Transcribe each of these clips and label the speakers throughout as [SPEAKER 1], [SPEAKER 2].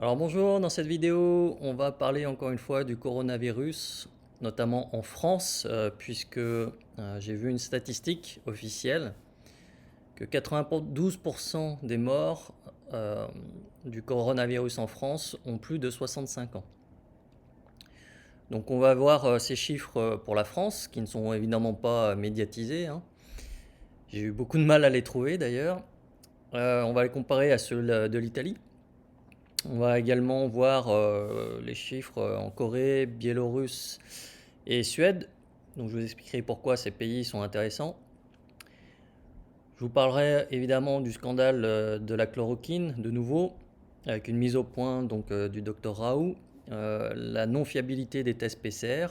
[SPEAKER 1] Alors bonjour, dans cette vidéo, on va parler encore une fois du coronavirus, notamment en France, puisque j'ai vu une statistique officielle que 92% des morts du coronavirus en France ont plus de 65 ans. Donc on va voir ces chiffres pour la France, qui ne sont évidemment pas médiatisés, hein. J'ai eu beaucoup de mal à les trouver d'ailleurs. On va les comparer à ceux de l'Italie. On va également voir les chiffres en Corée, Biélorusse et Suède. Donc je vous expliquerai pourquoi ces pays sont intéressants. Je vous parlerai évidemment du scandale de la chloroquine, de nouveau, avec une mise au point du docteur Raoult, la non-fiabilité des tests PCR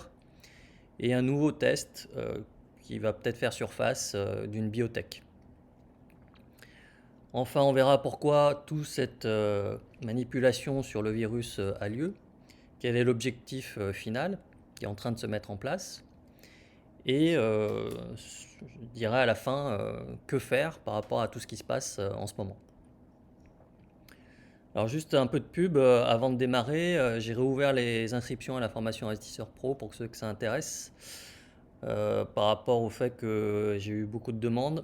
[SPEAKER 1] et un nouveau test qui va peut-être faire surface d'une biotech. Enfin, on verra pourquoi toute cette manipulation sur le virus a lieu, quel est l'objectif final qui est en train de se mettre en place, et je dirai à la fin que faire par rapport à tout ce qui se passe en ce moment. Alors juste un peu de pub avant de démarrer, j'ai réouvert les inscriptions à la formation Investisseur Pro pour ceux que ça intéresse, par rapport au fait que j'ai eu beaucoup de demandes.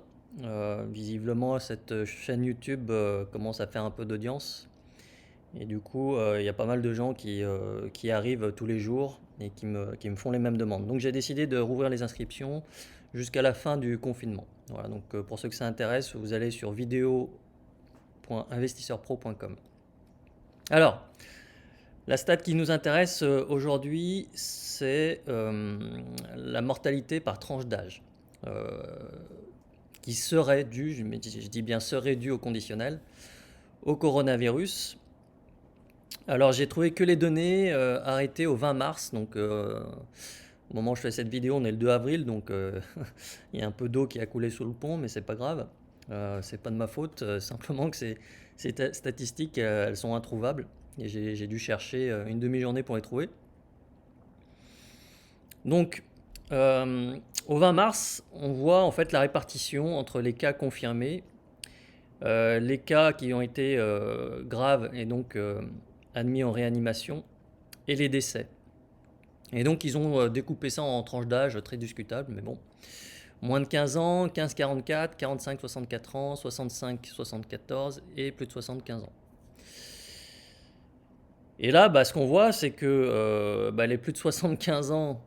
[SPEAKER 1] Visiblement, cette chaîne YouTube commence à faire un peu d'audience. Et du coup, il y a pas mal de gens qui arrivent tous les jours et qui me font les mêmes demandes. Donc j'ai décidé de rouvrir les inscriptions jusqu'à la fin du confinement. Voilà, donc pour ceux que ça intéresse, vous allez sur video.investisseurpro.com. Alors, la stat qui nous intéresse aujourd'hui, c'est la mortalité par tranche d'âge, qui serait due, je dis bien serait due au conditionnel, au coronavirus. Alors j'ai trouvé que les données arrêtées au 20 mars, donc au moment où je fais cette vidéo, on est le 2 avril, donc il y a un peu d'eau qui a coulé sous le pont, mais c'est pas grave, c'est pas de ma faute, simplement que ces statistiques, elles sont introuvables, et j'ai dû chercher une demi-journée pour les trouver. Donc au 20 mars, on voit en fait la répartition entre les cas confirmés, les cas qui ont été graves et donc admis en réanimation, et les décès. Et donc ils ont découpé ça en tranches d'âge très discutables, mais bon. Moins de 15 ans, 15-44, 45-64 ans, 65-74 et plus de 75 ans. Et là, ce qu'on voit, c'est que les plus de 75 ans,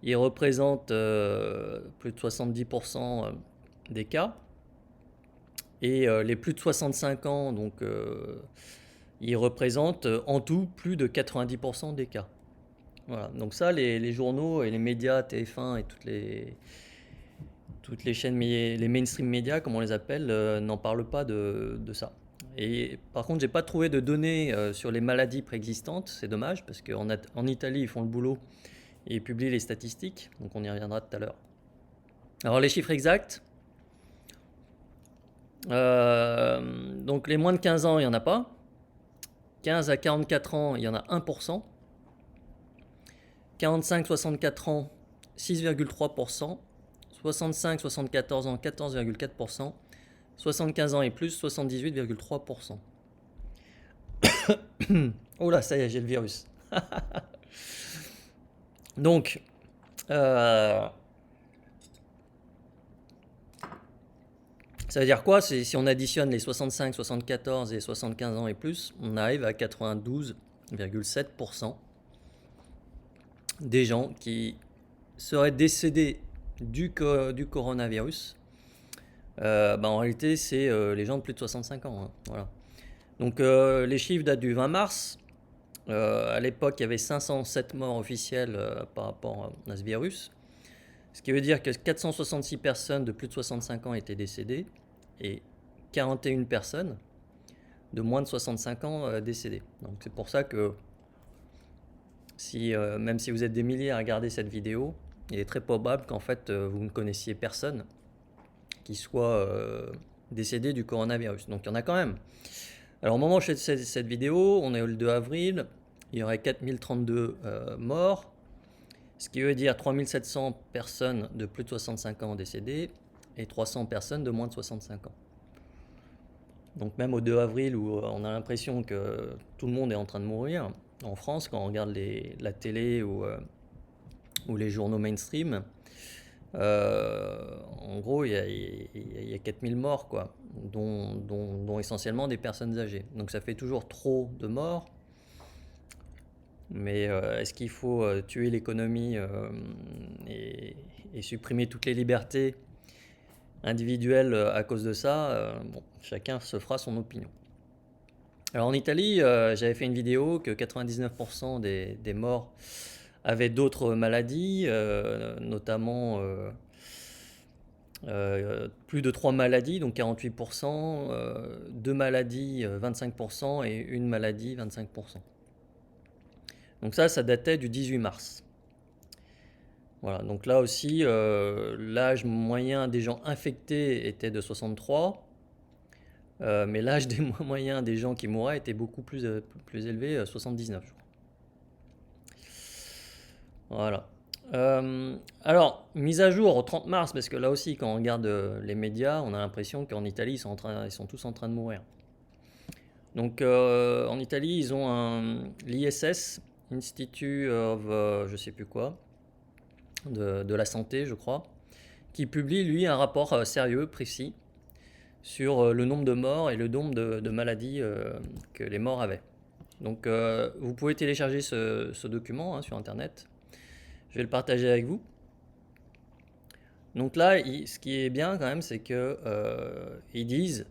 [SPEAKER 1] ils représentent plus de 70% des cas. Et les plus de 65 ans, donc, ils représentent en tout plus de 90% des cas. Voilà. Donc ça, les journaux et les médias, TF1 et toutes les chaînes, les mainstream médias, comme on les appelle, n'en parlent pas de ça. Et par contre, j'ai pas trouvé de données sur les maladies préexistantes. C'est dommage parce qu'en Italie, ils font le boulot et ils publient les statistiques. Donc on y reviendra tout à l'heure. Alors les chiffres exacts. Donc les moins de 15 ans, il n'y en a pas. 15 à 44 ans, il y en a 1%. 45-64 ans, 6,3%. 65-74 ans, 14,4%. 75 ans et plus, 78,3%. Oh là, ça y est, j'ai le virus. Donc, ça veut dire quoi? Si on additionne les 65, 74 et 75 ans et plus, on arrive à 92,7% des gens qui seraient décédés du coronavirus. En réalité, c'est les gens de plus de 65 ans, hein, voilà. Donc les chiffres datent du 20 mars. À l'époque, il y avait 507 morts officielles par rapport à ce virus. Ce qui veut dire que 466 personnes de plus de 65 ans étaient décédées et 41 personnes de moins de 65 ans décédées. Donc c'est pour ça que même si vous êtes des milliers à regarder cette vidéo, il est très probable qu'en fait vous ne connaissiez personne qui soit décédé du coronavirus. Donc il y en a quand même. Alors au moment où je fais cette vidéo, on est le 2 avril, il y aurait 4032 morts, ce qui veut dire 3700 personnes de plus de 65 ans décédées et 300 personnes de moins de 65 ans. Donc même au 2 avril où on a l'impression que tout le monde est en train de mourir, en France, quand on regarde la télé ou les journaux mainstream, en gros, il y a 4000 morts, quoi, dont essentiellement des personnes âgées. Donc ça fait toujours trop de morts. Mais est-ce qu'il faut tuer l'économie et supprimer toutes les libertés individuelles à cause de ça? Bon, chacun se fera son opinion. Alors en Italie, j'avais fait une vidéo que 99% des morts avaient d'autres maladies, notamment plus de 3 maladies, donc 48%, 2 maladies 25% et une maladie 25%. Donc ça datait du 18 mars. Voilà, donc là aussi, l'âge moyen des gens infectés était de 63, mais l'âge moyen des gens qui mouraient était beaucoup plus élevé, 79, je crois. Voilà. Alors, mise à jour au 30 mars, parce que là aussi, quand on regarde les médias, on a l'impression qu'en Italie, ils sont tous en train de mourir. Donc, en Italie, ils ont l'ISS, Institute of je sais plus quoi, de la santé, je crois, qui publie, lui, un rapport sérieux, précis, sur le nombre de morts et le nombre de maladies que les morts avaient. Donc, vous pouvez télécharger ce document sur Internet. Je vais le partager avec vous. Donc là, ce qui est bien quand même, c'est que ils disent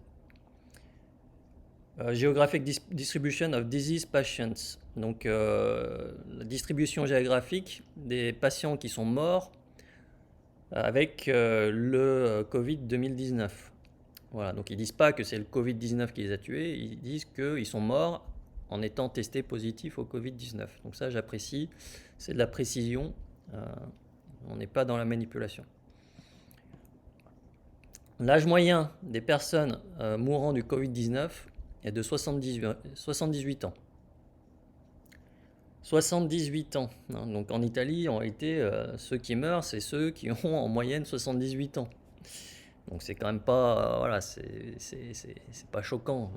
[SPEAKER 1] Geographic Distribution of Disease Patients. Donc la distribution géographique des patients qui sont morts avec le Covid 2019. Voilà, donc ils disent pas que c'est le Covid 19 qui les a tués, ils disent qu'ils sont morts en étant testés positifs au Covid 19. Donc ça, j'apprécie, c'est de la précision. On n'est pas dans la manipulation. L'âge moyen des personnes mourant du Covid-19 est de 78 ans. 78 ans. Donc en Italie, en réalité, ceux qui meurent, c'est ceux qui ont en moyenne 78 ans. Donc c'est quand même pas... voilà, c'est pas choquant.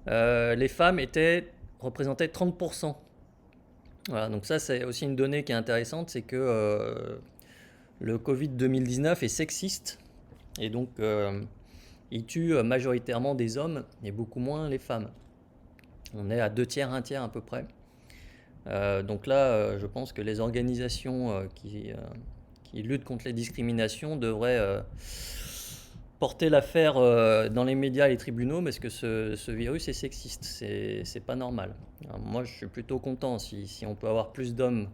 [SPEAKER 1] Les femmes représentaient 30%. Voilà, donc ça c'est aussi une donnée qui est intéressante, c'est que le Covid 2019 est sexiste. Et donc, il tue majoritairement des hommes et beaucoup moins les femmes. On est à 2 tiers, 1 tiers à peu près. Donc là, je pense que les organisations qui luttent contre les discriminations devraient porter l'affaire dans les médias et les tribunaux parce que ce virus est sexiste. C'est pas normal. Alors moi, je suis plutôt content si on peut avoir plus d'hommes,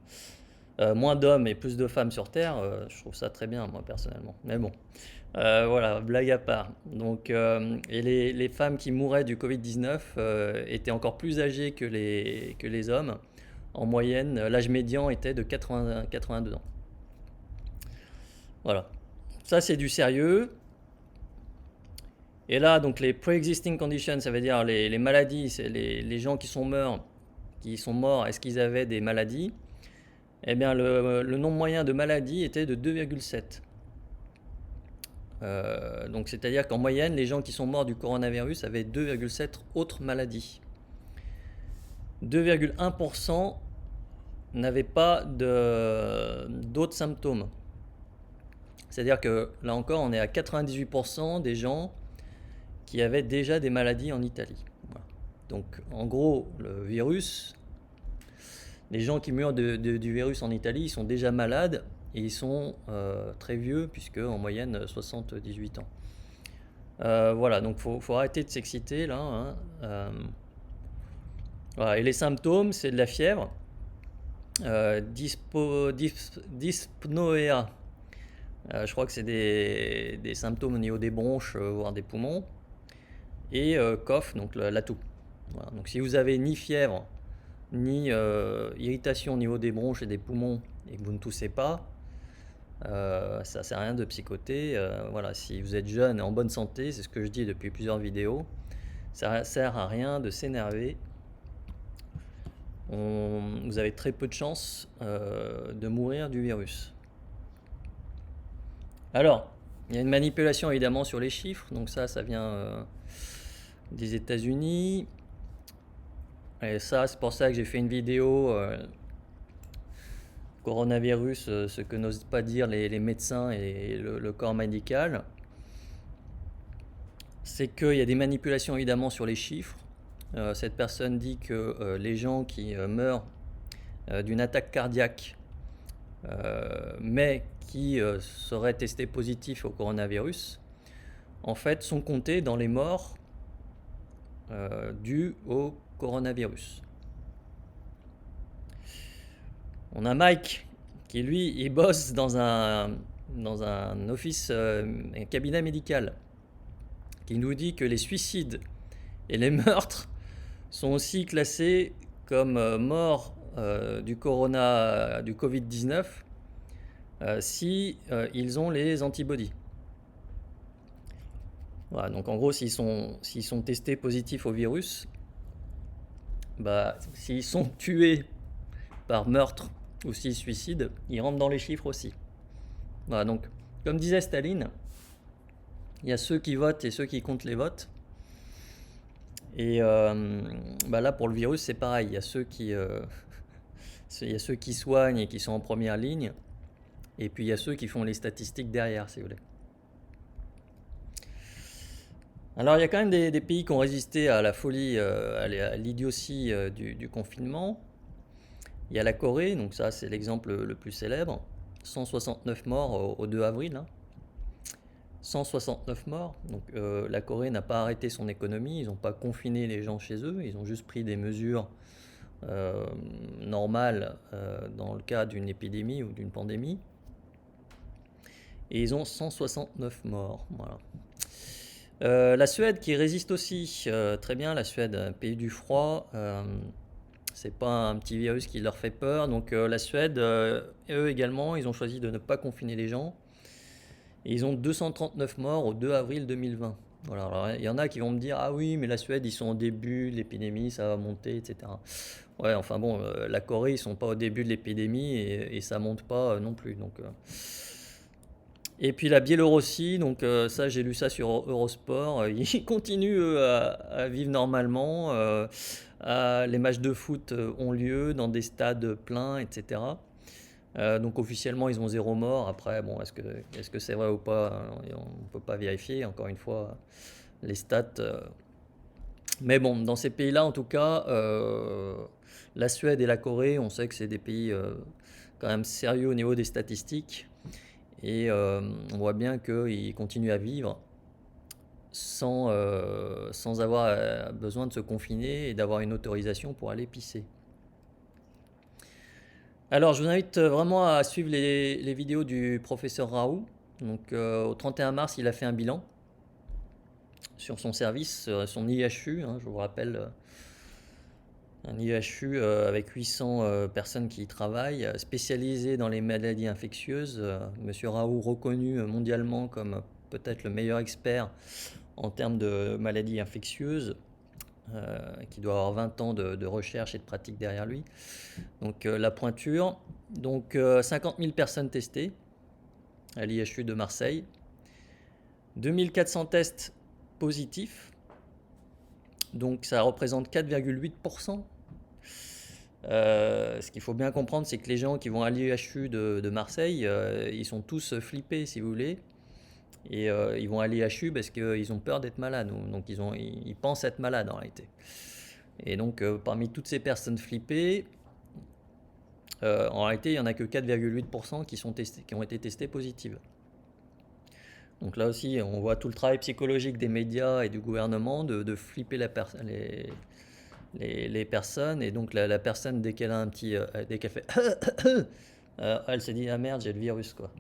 [SPEAKER 1] moins d'hommes et plus de femmes sur Terre. Je trouve ça très bien, moi, personnellement. Mais bon. Voilà, blague à part. Donc, et les femmes qui mouraient du Covid-19 étaient encore plus âgées que les hommes. En moyenne, l'âge médian était de 82 ans. Voilà. Ça, c'est du sérieux. Et là, donc les pre-existing conditions, ça veut dire les maladies, c'est les gens qui sont morts, est-ce qu'ils avaient des maladies? Eh bien, le nombre moyen de maladies était de 2,7. Donc c'est-à-dire qu'en moyenne, les gens qui sont morts du coronavirus avaient 2,7 autres maladies. 2,1% n'avaient pas d'autres symptômes. C'est-à-dire que là encore, on est à 98% des gens qui avaient déjà des maladies en Italie. Voilà. Donc en gros, le virus, les gens qui meurent du virus en Italie, ils sont déjà malades. Et ils sont très vieux, puisque en moyenne 78 ans. Voilà, donc faut arrêter de s'exciter là. Voilà. Et les symptômes, c'est de la fièvre, dyspnoea. Je crois que c'est des symptômes au niveau des bronches, voire des poumons. Et cough, donc la toux. Voilà. Donc si vous avez ni fièvre, ni irritation au niveau des bronches et des poumons, et que vous ne toussez pas, ça sert à rien de psychoter. Voilà, si vous êtes jeune et en bonne santé, c'est ce que je dis depuis plusieurs vidéos, ça sert à rien de s'énerver. Vous avez très peu de chances de mourir du virus. Alors, il y a une manipulation évidemment sur les chiffres, donc ça vient des États-Unis. Et ça, c'est pour ça que j'ai fait une vidéo coronavirus, ce que n'osent pas dire les médecins et le corps médical. C'est qu'il y a des manipulations évidemment sur les chiffres. Cette personne dit que les gens qui meurent d'une attaque cardiaque, mais qui seraient testés positifs au coronavirus, en fait sont comptés dans les morts dues au coronavirus. On a Mike qui lui, il bosse dans un office, un cabinet médical, qui nous dit que les suicides et les meurtres sont aussi classés comme morts du Covid-19 si ils ont les antibodies. Voilà, donc en gros, s'ils sont testés positifs au virus, bah, s'ils sont tués par meurtre ou s'ils suicident, ils rentrent dans les chiffres aussi. Voilà, donc comme disait Staline, il y a ceux qui votent et ceux qui comptent les votes. Et bah là, pour le virus, c'est pareil. Il y a ceux qui soignent et qui sont en première ligne. Et puis il y a ceux qui font les statistiques derrière, si vous voulez. Alors il y a quand même des pays qui ont résisté à la folie, à l'idiotie du confinement. Il y a la Corée, donc ça c'est l'exemple le plus célèbre. 169 morts au 2 avril. Hein. 169 morts. Donc la Corée n'a pas arrêté son économie, ils n'ont pas confiné les gens chez eux, ils ont juste pris des mesures normales dans le cas d'une épidémie ou d'une pandémie. Et ils ont 169 morts. Voilà. La Suède qui résiste aussi très bien, la Suède, un pays du froid, c'est pas un petit virus qui leur fait peur. Donc la Suède, eux également, ils ont choisi de ne pas confiner les gens. Et ils ont 239 morts au 2 avril 2020. Voilà, alors il y en a qui vont me dire ah oui mais la Suède ils sont au début de l'épidémie, ça va monter, etc. Ouais, enfin bon, la Corée ils sont pas au début de l'épidémie et ça monte pas non plus. Donc et puis la Biélorussie, donc ça j'ai lu ça sur Eurosport, ils continuent à vivre normalement, les matchs de foot ont lieu dans des stades pleins, etc. Donc officiellement ils ont 0 mort. Après bon, est-ce que c'est vrai ou pas, on ne peut pas vérifier encore une fois les stats. Mais bon, dans ces pays-là en tout cas, la Suède et la Corée, on sait que c'est des pays quand même sérieux au niveau des statistiques. Et on voit bien qu'ils continuent à vivre sans avoir besoin de se confiner et d'avoir une autorisation pour aller pisser. Alors, je vous invite vraiment à suivre les vidéos du professeur Raoult. Donc, au 31 mars, il a fait un bilan sur son service, son IHU, hein, je vous rappelle, un IHU avec 800 personnes qui y travaillent, spécialisé dans les maladies infectieuses. Monsieur Raoult, reconnu mondialement comme peut-être le meilleur expert en termes de maladies infectieuses. Qui doit avoir 20 ans de recherche et de pratique derrière lui. Donc la pointure. Donc 50 000 personnes testées à l'IHU de Marseille. 2400 tests positifs. Donc ça représente 4,8%. Ce qu'il faut bien comprendre, c'est que les gens qui vont à l'IHU de Marseille, ils sont tous flippés, si vous voulez. Et ils vont à l'IHU parce qu'ils ont peur d'être malades. Donc ils pensent être malades en réalité. Et donc parmi toutes ces personnes flippées, en réalité il n'y en a que 4,8% qui ont été testées positives. Donc là aussi on voit tout le travail psychologique des médias et du gouvernement de flipper les personnes. Et donc la personne dès qu'elle a dès qu'elle fait elle se dit ah merde j'ai le virus quoi.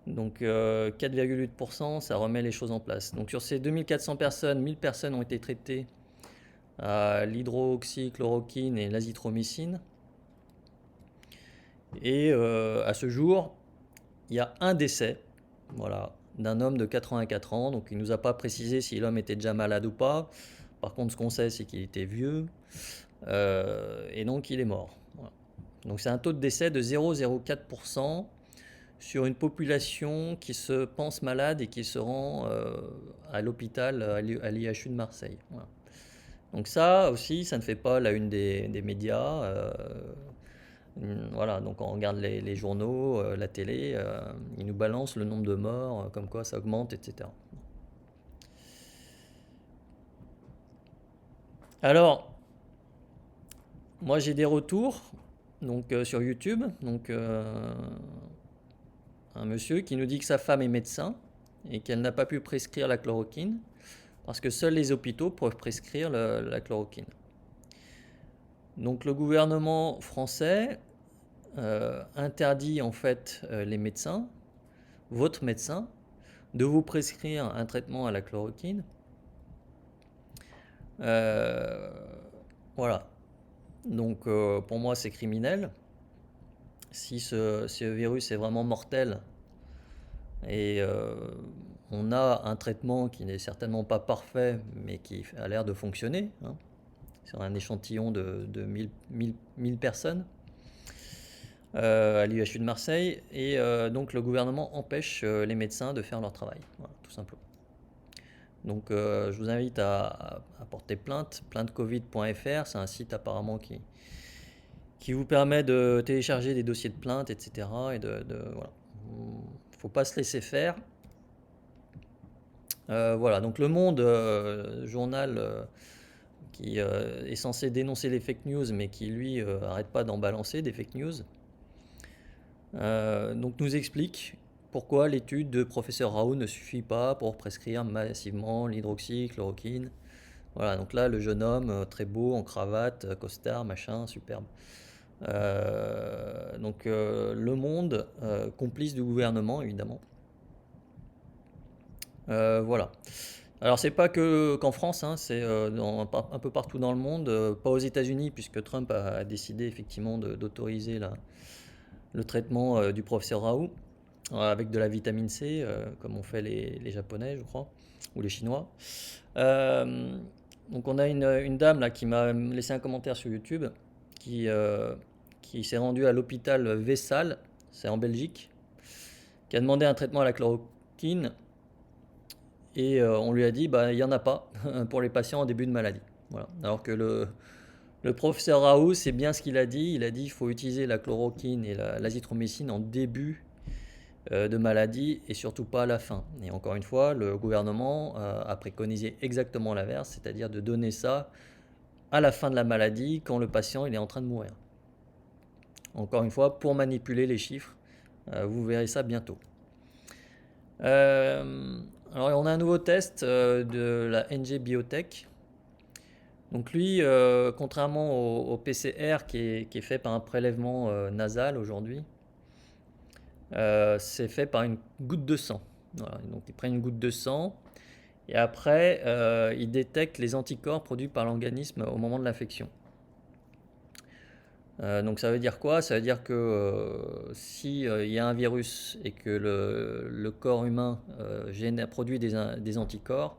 [SPEAKER 1] Donc 4,8%, ça remet les choses en place. Donc sur ces 2400 personnes, 1000 personnes ont été traitées à l'hydroxychloroquine et l'azithromycine. Et à ce jour, il y a un décès, voilà, d'un homme de 84 ans. Donc il ne nous a pas précisé si l'homme était déjà malade ou pas. Par contre, ce qu'on sait, c'est qu'il était vieux. Et donc il est mort. Voilà. Donc c'est un taux de décès de 0,04%. sur une population qui se pense malade et qui se rend à l'hôpital, à l'IHU de Marseille. Voilà. Donc ça aussi, ça ne fait pas la une des médias. Voilà, donc on regarde les journaux, la télé, ils nous balancent le nombre de morts, comme quoi ça augmente, etc. Alors, moi j'ai des retours donc, sur YouTube. Donc, un monsieur qui nous dit que sa femme est médecin et qu'elle n'a pas pu prescrire la chloroquine parce que seuls les hôpitaux peuvent prescrire la chloroquine. Donc le gouvernement français interdit en fait les médecins, votre médecin, de vous prescrire un traitement à la chloroquine. Voilà. Donc pour moi c'est criminel. Si ce virus est vraiment mortel et on a un traitement qui n'est certainement pas parfait mais qui a l'air de fonctionner, hein, sur un échantillon de 1000 personnes à l'IHU de Marseille, et donc le gouvernement empêche les médecins de faire leur travail, voilà, tout simplement. Donc je vous invite à porter plainte, plaintecovid.fr, c'est un site apparemment qui vous permet de télécharger des dossiers de plainte, etc. Et voilà. Faut pas se laisser faire. Voilà, donc Le Monde, journal qui est censé dénoncer les fake news, mais qui lui arrête pas d'en balancer des fake news. Donc nous explique pourquoi l'étude de professeur Raoult ne suffit pas pour prescrire massivement l'hydroxychloroquine. Voilà, donc là le jeune homme très beau en cravate, costard, machin, superbe. Donc Le Monde, complice du gouvernement évidemment. Voilà. Alors c'est pas qu'en France, hein, c'est un peu partout dans le monde, pas aux États-Unis puisque Trump a décidé effectivement d'autoriser le traitement du professeur Raoult avec de la vitamine C, comme ont fait les Japonais, je crois, ou les Chinois. Donc on a une dame là qui m'a laissé un commentaire sur YouTube qui s'est rendue à l'hôpital Vessal, c'est en Belgique, qui a demandé un traitement à la chloroquine et on lui a dit bah il n'y en a pas pour les patients en début de maladie. Voilà. Alors que le professeur Raoult, c'est bien ce qu'il a dit. Il a dit qu'il faut utiliser la chloroquine et l'azithromycine en début de maladie et surtout pas à la fin. Et encore une fois, le gouvernement a préconisé exactement l'inverse, c'est-à-dire de donner ça à la fin de la maladie quand le patient il est en train de mourir. Encore une fois, pour manipuler les chiffres, vous verrez ça bientôt. Alors on a un nouveau test de la NG Biotech. Donc lui, contrairement au PCR qui est fait par un prélèvement nasal aujourd'hui, c'est fait par une goutte de sang. Voilà, donc ils prennent une goutte de sang et après ils détectent les anticorps produits par l'organisme au moment de l'infection. Donc ça veut dire quoi? Ça veut dire que si il y a un virus et que le corps humain produit des anticorps,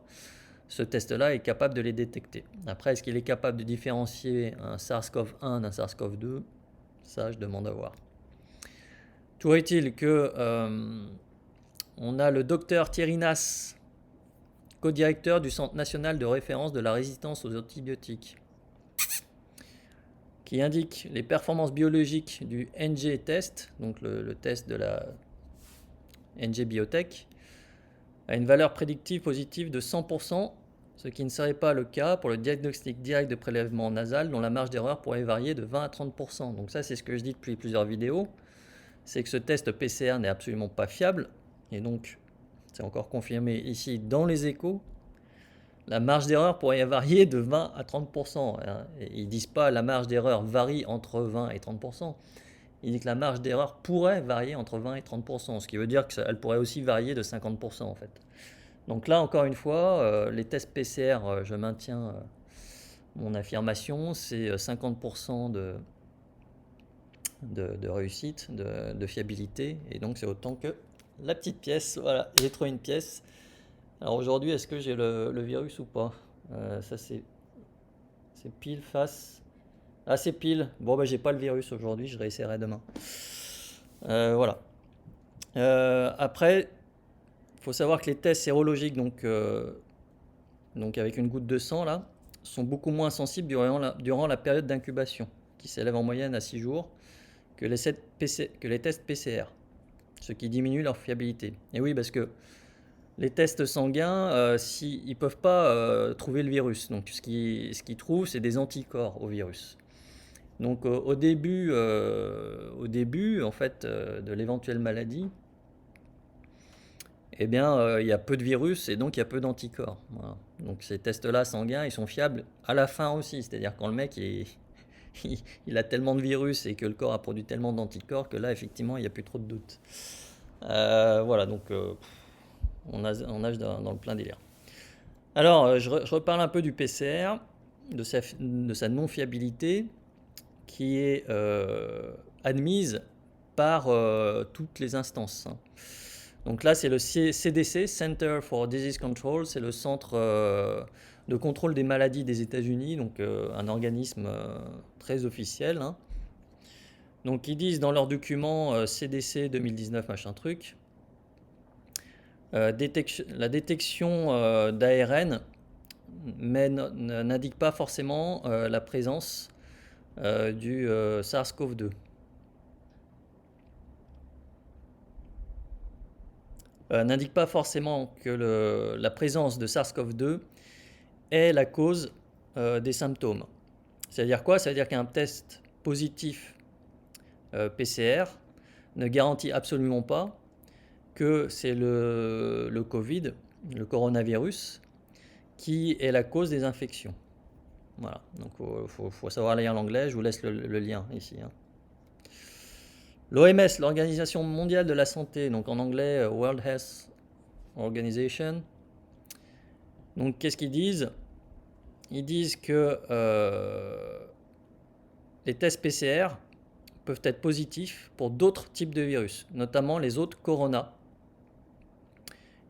[SPEAKER 1] ce test-là est capable de les détecter. Après, est-ce qu'il est capable de différencier un SARS-CoV-1 d'un SARS-CoV-2? Ça, je demande à voir. Toujours est-il que on a le docteur Thierry Nass, co-directeur du Centre national de référence de la résistance aux antibiotiques, qui indique les performances biologiques du NG test, donc le test de la NG Biotech, à une valeur prédictive positive de 100%, ce qui ne serait pas le cas pour le diagnostic direct de prélèvement nasal, dont la marge d'erreur pourrait varier de 20 à 30%. Donc ça, c'est ce que je dis depuis plusieurs vidéos, c'est que ce test PCR n'est absolument pas fiable, et donc c'est encore confirmé ici dans les échos, la marge d'erreur pourrait varier de 20 à 30%. Ils ne disent pas la marge d'erreur varie entre 20 et 30%. Ils disent que la marge d'erreur pourrait varier entre 20 et 30%, ce qui veut dire qu'elle pourrait aussi varier de 50% en fait. Donc là, encore une fois, les tests PCR, je maintiens mon affirmation, c'est 50% de réussite, de fiabilité, et donc c'est autant que la petite pièce. Voilà, j'ai trouvé une pièce. Alors aujourd'hui, est-ce que j'ai le virus ou pas? Ça c'est pile face. Ah, c'est pile. Bon, bah j'ai pas le virus aujourd'hui, je réessayerai demain. Voilà. Après, il faut savoir que les tests sérologiques, donc avec une goutte de sang, là, sont beaucoup moins sensibles durant la période d'incubation, qui s'élève en moyenne à 6 jours, que les tests PCR, ce qui diminue leur fiabilité. Et oui, parce que les tests sanguins, ils ne peuvent pas trouver le virus. Donc ce qu'ils trouvent, c'est des anticorps au virus. Donc au début, en fait, de l'éventuelle maladie, eh bien, il y a peu de virus et donc il y a peu d'anticorps. Voilà. Donc ces tests-là sanguins, ils sont fiables à la fin aussi. C'est-à-dire quand le mec il a tellement de virus et que le corps a produit tellement d'anticorps que là, effectivement, il n'y a plus trop de doutes. Voilà, donc on nage dans le plein délire. Alors, je reparle un peu du PCR, de sa non-fiabilité, qui est admise par toutes les instances. Donc là, c'est le CDC, Center for Disease Control, c'est le centre de contrôle des maladies des États-Unis, donc un organisme très officiel. Hein. Donc ils disent dans leur document CDC 2019 machin truc, la détection d'ARN mais n'indique pas forcément la présence du SARS-CoV-2. N'indique pas forcément que la présence de SARS-CoV-2 est la cause des symptômes. C'est-à-dire quoi? Ça veut dire qu'un test positif PCR ne garantit absolument pas que c'est le Covid, le coronavirus, qui est la cause des infections. Voilà, donc faut savoir lire l'anglais, je vous laisse le lien ici. Hein. L'OMS, l'Organisation mondiale de la santé, donc en anglais World Health Organization. Donc qu'est-ce qu'ils disent? Ils disent que les tests PCR peuvent être positifs pour d'autres types de virus, notamment les autres corona,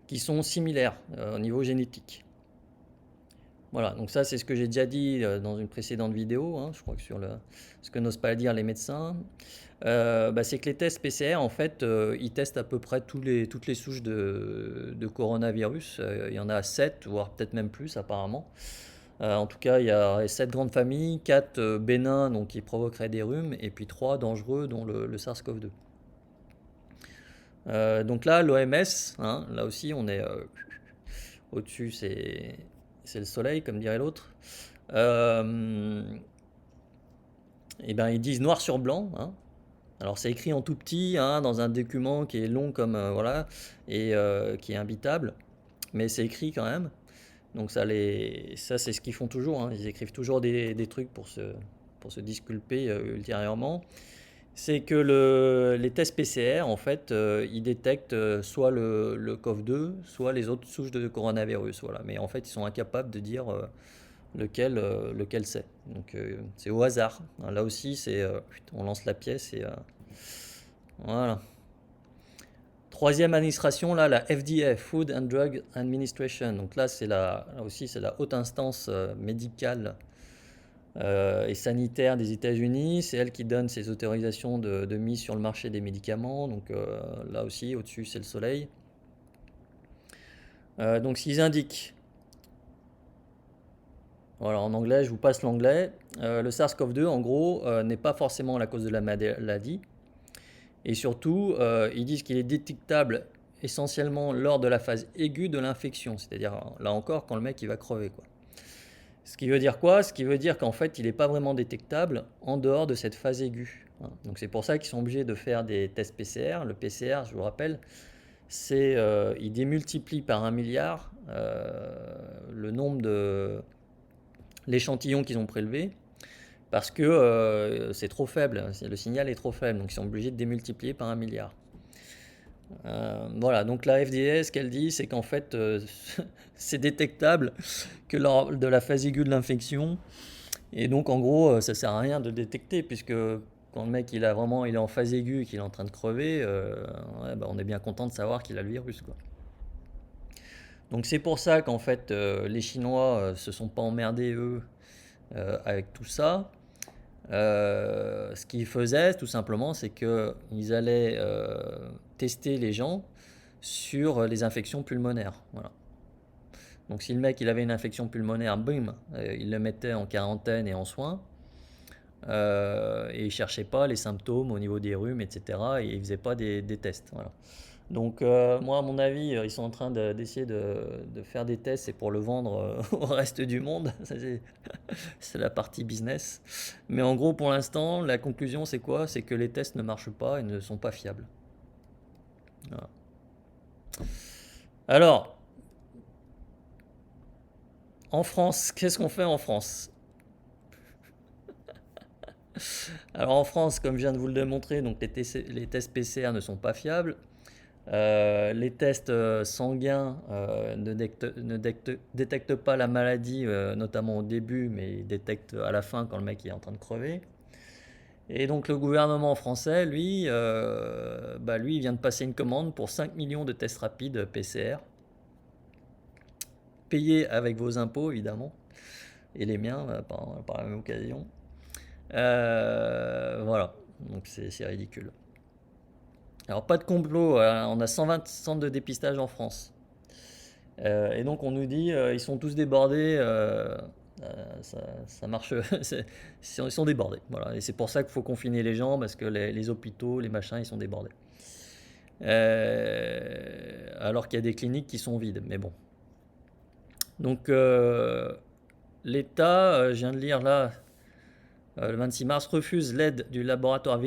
[SPEAKER 1] qui sont similaires au niveau génétique. Voilà, donc ça c'est ce que j'ai déjà dit dans une précédente vidéo, hein, je crois que sur ce que n'osent pas dire les médecins, c'est que les tests PCR en fait ils testent à peu près toutes les souches de coronavirus, il y en a 7 voire peut-être même plus apparemment. En tout cas il y a 7 grandes familles, 4 bénins donc qui provoqueraient des rhumes et puis 3 dangereux dont le SARS-CoV-2. Donc là l'OMS, hein, là aussi on est au-dessus, c'est le soleil, comme dirait l'autre. Et ben ils disent noir sur blanc. Hein. Alors c'est écrit en tout petit, hein, dans un document qui est long comme voilà, et qui est imbitable, mais c'est écrit quand même. Donc ça c'est ce qu'ils font toujours. Hein. Ils écrivent toujours des trucs pour se disculper ultérieurement. C'est que les tests PCR, en fait, ils détectent soit le COV2, soit les autres souches de coronavirus. Voilà. Mais en fait, ils sont incapables de dire lequel c'est. Donc, c'est au hasard. Hein, là aussi, on lance la pièce et voilà. Troisième administration, là, la FDA, Food and Drug Administration. Donc là, là aussi, c'est la haute instance médicale et sanitaire des États-Unis. C'est elle qui donne ses autorisations de mise sur le marché des médicaments. Donc là aussi, au-dessus, c'est le soleil. Donc ce qu'ils indiquent, voilà, en anglais, je vous passe l'anglais. Le SARS-CoV-2, en gros, n'est pas forcément la cause de la maladie. Et surtout, ils disent qu'il est détectable essentiellement lors de la phase aiguë de l'infection. C'est-à-dire, là encore, quand le mec il va crever, quoi. Ce qui veut dire quoi? Ce qui veut dire qu'en fait, il n'est pas vraiment détectable en dehors de cette phase aiguë. Donc c'est pour ça qu'ils sont obligés de faire des tests PCR. Le PCR, je vous rappelle, il démultiplie par 1 milliard le nombre de l'échantillon qu'ils ont prélevé parce que c'est trop faible, le signal est trop faible, donc ils sont obligés de démultiplier par 1 milliard. Voilà, donc la FDA, ce qu'elle dit, c'est qu'en fait, c'est détectable que lors de la phase aiguë de l'infection. Et donc, en gros, ça sert à rien de détecter, puisque quand le mec il est en phase aiguë et qu'il est en train de crever, on est bien content de savoir qu'il a le virus, quoi. Donc c'est pour ça qu'en fait, les Chinois se sont pas emmerdés, eux, avec tout ça. Ce qu'ils faisaient tout simplement, c'est qu'ils allaient tester les gens sur les infections pulmonaires. Voilà. Donc si le mec il avait une infection pulmonaire, boum, il le mettait en quarantaine et en soins. Et il cherchait pas les symptômes au niveau des rhumes, etc. Et il faisait pas des tests. Voilà. Donc moi, à mon avis, ils sont en train d'essayer de faire des tests, c'est pour le vendre au reste du monde. C'est la partie business. Mais en gros, pour l'instant, la conclusion, c'est quoi? C'est que les tests ne marchent pas et ne sont pas fiables. Voilà. Alors, en France, qu'est-ce qu'on fait en France? Alors en France, comme je viens de vous le démontrer, donc les tests PCR ne sont pas fiables. Les tests sanguins ne détectent pas la maladie, notamment au début, mais ils détectent à la fin quand le mec est en train de crever. Et donc le gouvernement français, lui, lui, il vient de passer une commande pour 5 millions de tests rapides PCR, payés avec vos impôts, évidemment, et les miens, par la même occasion. Voilà, donc c'est ridicule. Alors pas de complot, on a 120 centres de dépistage en France. Et donc on nous dit ils sont tous débordés, ça marche, ils sont débordés. Voilà. Et c'est pour ça qu'il faut confiner les gens, parce que les hôpitaux, les machins, ils sont débordés. Alors qu'il y a des cliniques qui sont vides, mais bon. Donc l'État, je viens de lire là, le 26 mars, refuse l'aide du laboratoire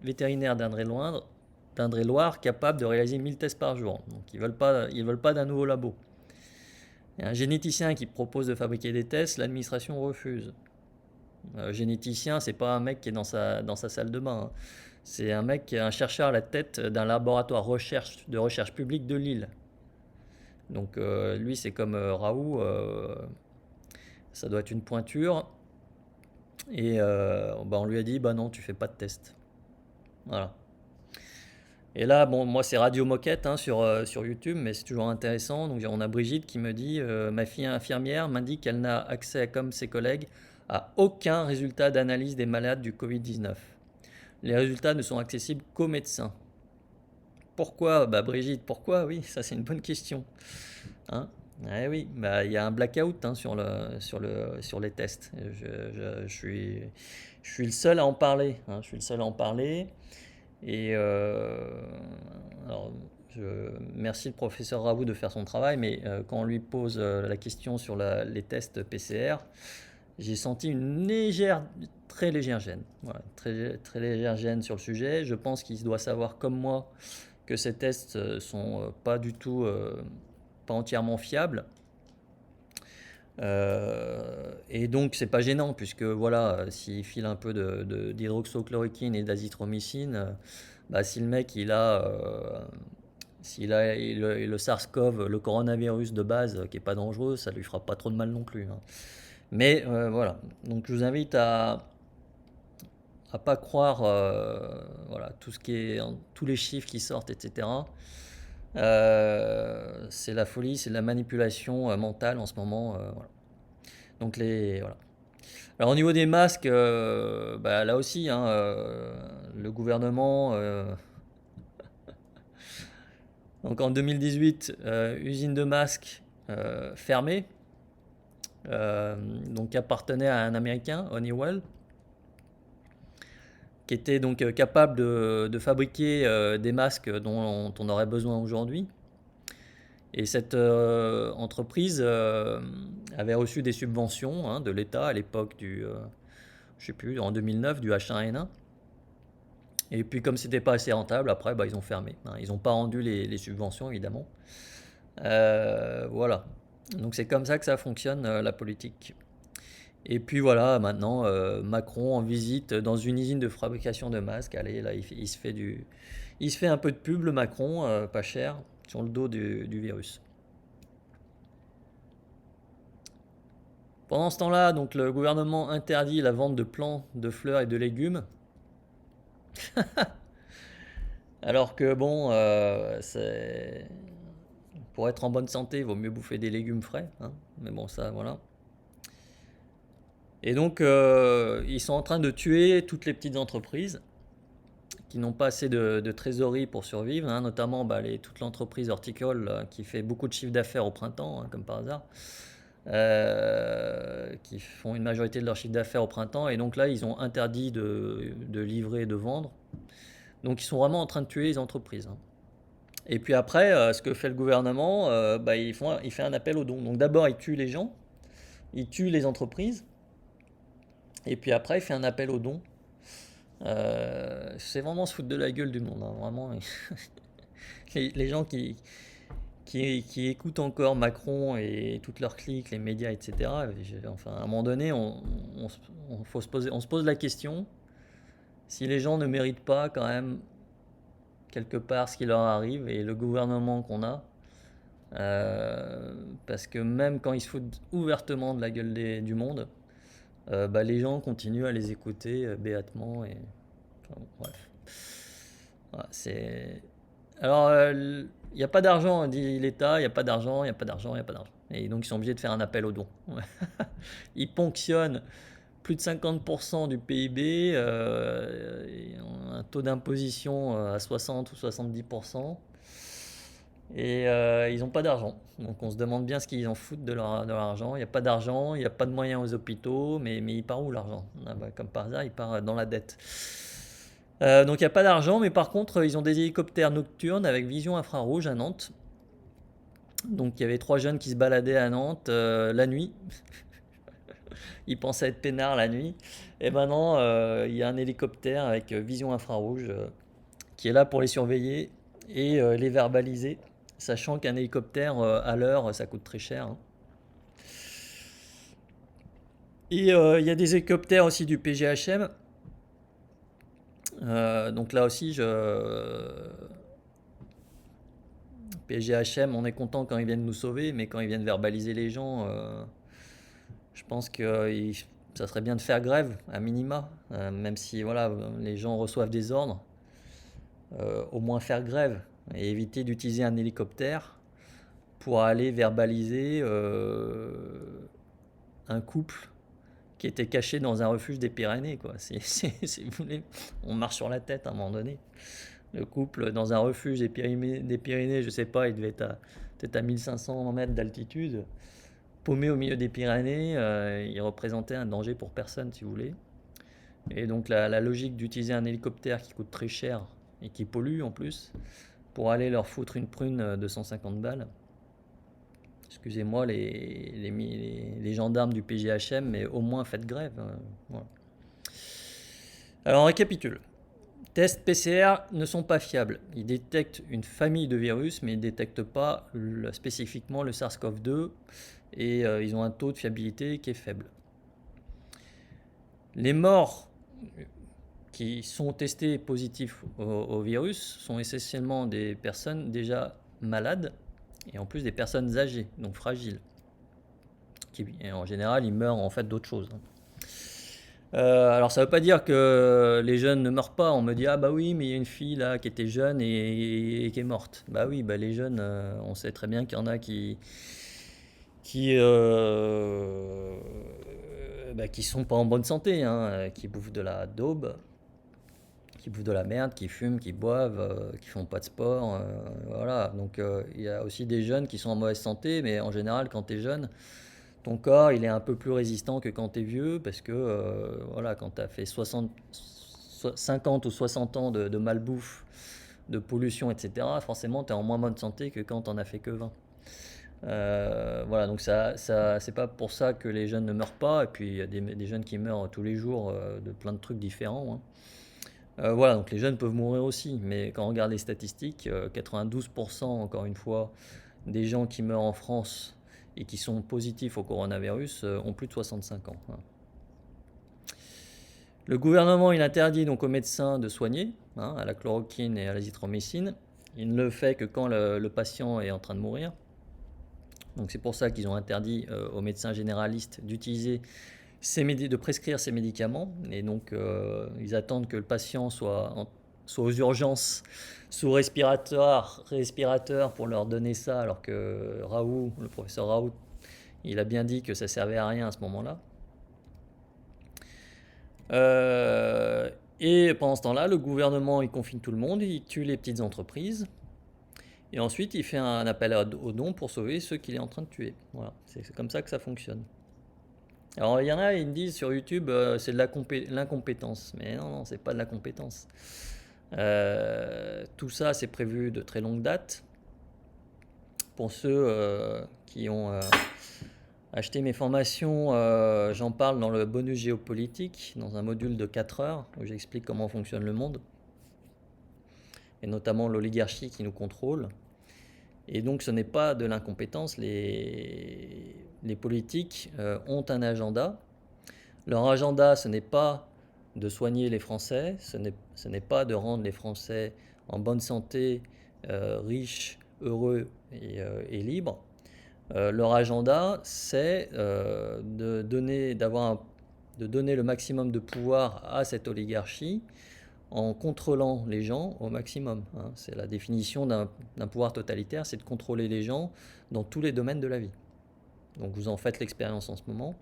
[SPEAKER 1] vétérinaire d'Indre-et-Loire, capable de réaliser 1000 tests par jour. Donc ils veulent pas d'un nouveau labo. Il y a un généticien qui propose de fabriquer des tests, l'administration refuse. Généticien, c'est pas un mec qui est dans sa salle de bain, hein. C'est un chercheur à la tête d'un laboratoire de recherche publique de Lille. Donc lui, c'est comme Raoult, ça doit être une pointure. Et on lui a dit, bah non, tu fais pas de test. Voilà. Et là, bon, moi c'est Radio Moquette, hein, sur YouTube, mais c'est toujours intéressant. Donc on a Brigitte qui me dit, ma fille infirmière m'indique qu'elle n'a accès, comme ses collègues, à aucun résultat d'analyse des malades du Covid-19. Les résultats ne sont accessibles qu'aux médecins. Pourquoi? Bah Brigitte, pourquoi? Oui, ça c'est une bonne question. Hein? Eh oui, bah, il y a un blackout, hein, sur les tests. Je suis le seul à en parler, hein, je suis le seul à en parler. Et alors, merci le professeur Raoult de faire son travail, mais quand on lui pose la question sur les tests PCR, j'ai senti une très légère gêne. Voilà, très, très légère gêne sur le sujet. Je pense qu'il doit savoir, comme moi, que ces tests sont pas du tout, pas entièrement fiables. Et donc c'est pas gênant, puisque voilà, s'il file un peu d'hydroxychloroquine et d'azithromycine, bah, si le mec s'il a le SARS-CoV, le coronavirus de base qui est pas dangereux, ça lui fera pas trop de mal non plus, hein. Mais voilà, donc je vous invite à pas croire voilà, tous les chiffres qui sortent, etc. C'est la folie, c'est de la manipulation mentale en ce moment, voilà. Donc voilà. Alors au niveau des masques, là aussi, hein, le gouvernement, donc en 2018, usine de masques fermée, donc qui appartenait à un Américain, Honeywell, qui était donc capable de fabriquer des masques dont on aurait besoin aujourd'hui. Et cette entreprise avait reçu des subventions, hein, de l'État à l'époque je sais plus, en 2009, du H1N1. Et puis comme c'était pas assez rentable, après ils ont fermé, hein. Ils n'ont pas rendu les subventions, évidemment. Voilà. Donc c'est comme ça que ça fonctionne, la politique. Et puis voilà, maintenant Macron en visite dans une usine de fabrication de masques. Allez, là il se fait un peu de pub, le Macron, pas cher, sur le dos du virus. Pendant ce temps-là, donc le gouvernement interdit la vente de plants, de fleurs et de légumes. Alors que bon, pour être en bonne santé, il vaut mieux bouffer des légumes frais, hein. Mais bon, ça, voilà. Et donc, ils sont en train de tuer toutes les petites entreprises qui n'ont pas assez de trésorerie pour survivre, hein, notamment toute l'entreprise horticole qui fait beaucoup de chiffre d'affaires au printemps, hein, comme par hasard, qui font une majorité de leur chiffre d'affaires au printemps. Et donc là, ils ont interdit de livrer et de vendre. Donc ils sont vraiment en train de tuer les entreprises, hein. Et puis après, ce que fait le gouvernement, il fait un appel aux dons. Donc d'abord, il tue les gens, il tue les entreprises, et puis après, il fait un appel aux dons. C'est vraiment se foutre de la gueule du monde, hein, vraiment. Les gens qui écoutent encore Macron et toutes leurs cliques, les médias, etc. Enfin, à un moment donné, on se pose la question si les gens ne méritent pas quand même quelque part ce qui leur arrive et le gouvernement qu'on a. Parce que même quand ils se foutent ouvertement de la gueule du monde, les gens continuent à les écouter béatement. Et enfin, bref. Voilà, alors, il n'y a pas d'argent, dit l'État, il n'y a pas d'argent, il n'y a pas d'argent, il n'y a pas d'argent. Et donc ils sont obligés de faire un appel aux dons. Ils ponctionnent plus de 50% du PIB, un taux d'imposition à 60 ou 70%. Et ils n'ont pas d'argent. Donc on se demande bien ce qu'ils en foutent de leur argent. Il n'y a pas d'argent, il n'y a pas de moyens aux hôpitaux, mais il part où l'argent? Comme par hasard, il part dans la dette. Donc il n'y a pas d'argent, mais par contre, ils ont des hélicoptères nocturnes avec vision infrarouge à Nantes. Donc il y avait 3 jeunes qui se baladaient à Nantes la nuit. Ils pensaient être peinards la nuit. Et maintenant, il y a un hélicoptère avec vision infrarouge qui est là pour les surveiller et les verbaliser, sachant qu'un hélicoptère à l'heure, ça coûte très cher, hein. Et il y a des hélicoptères aussi du PGHM. Donc là aussi, PGHM, on est content quand ils viennent nous sauver, mais quand ils viennent verbaliser les gens, je pense que ça serait bien de faire grève, à minima, même si voilà, les gens reçoivent des ordres, au moins faire grève et éviter d'utiliser un hélicoptère pour aller verbaliser un couple qui était caché dans un refuge des Pyrénées, quoi. Si vous voulez, on marche sur la tête à un moment donné. Le couple dans un refuge des Pyrénées, je sais pas, il devait être peut-être à 1500 mètres d'altitude, paumé au milieu des Pyrénées, il représentait un danger pour personne, si vous voulez. Et donc la logique d'utiliser un hélicoptère qui coûte très cher et qui pollue en plus, pour aller leur foutre une prune de 150 balles. Excusez-moi les gendarmes du PGHM, mais au moins faites grève. Voilà. Alors on récapitule. Tests PCR ne sont pas fiables. Ils détectent une famille de virus, mais ils ne détectent pas spécifiquement le SARS-CoV-2 et ils ont un taux de fiabilité qui est faible. Les morts qui sont testés positifs au virus sont essentiellement des personnes déjà malades et en plus des personnes âgées, donc fragiles. Et en général, ils meurent en fait d'autres choses. Alors ça veut pas dire que les jeunes ne meurent pas. On me dit ah bah oui mais il y a une fille là qui était jeune et qui est morte. Bah oui, les jeunes, on sait très bien qu'il y en a qui sont pas en bonne santé, hein, qui bouffent de la daube, qui bouffent de la merde, qui fument, qui boivent, qui font pas de sport, voilà. Donc il y a aussi des jeunes qui sont en mauvaise santé, mais en général quand tu es jeune, ton corps il est un peu plus résistant que quand tu es vieux, parce que voilà, quand tu as fait 50 ou 60 ans de malbouffe, de pollution, etc., forcément tu es en moins bonne santé que quand tu en as fait que 20. Voilà, donc c'est pas pour ça que les jeunes ne meurent pas, et puis il y a des jeunes qui meurent tous les jours de plein de trucs différents, hein. Voilà, donc les jeunes peuvent mourir aussi, mais quand on regarde les statistiques, 92% encore une fois des gens qui meurent en France et qui sont positifs au coronavirus ont plus de 65 ans, hein. Le gouvernement il interdit donc aux médecins de soigner, hein, à la chloroquine et à l'azithromycine. Il ne le fait que quand le patient est en train de mourir. Donc c'est pour ça qu'ils ont interdit aux médecins généralistes d'utiliser de prescrire ces médicaments. Et donc ils attendent que le patient soit aux urgences sous respirateur pour leur donner ça, alors que le professeur Raoult, il a bien dit que ça servait à rien à ce moment-là. Euh, et pendant ce temps-là, le gouvernement, il confine tout le monde, il tue les petites entreprises. Et ensuite, il fait un appel aux dons pour sauver ceux qu'il est en train de tuer. Voilà, c'est comme ça que ça fonctionne. Alors, il y en a, ils me disent sur YouTube, c'est de l'incompétence. Mais non, non, c'est pas de la compétence. Tout ça, c'est prévu de très longue date. Pour ceux qui ont acheté mes formations, j'en parle dans le bonus géopolitique, dans un module de 4 heures, où j'explique comment fonctionne le monde, et notamment l'oligarchie qui nous contrôle. Et donc ce n'est pas de l'incompétence, les politiques ont un agenda. Leur agenda, ce n'est pas de soigner les Français, ce n'est pas de rendre les Français en bonne santé, riches, heureux et libres. Leur agenda, c'est de donner le maximum de pouvoir à cette oligarchie en contrôlant les gens au maximum. Hein. C'est la définition d'un pouvoir totalitaire, c'est de contrôler les gens dans tous les domaines de la vie. Donc vous en faites l'expérience en ce moment,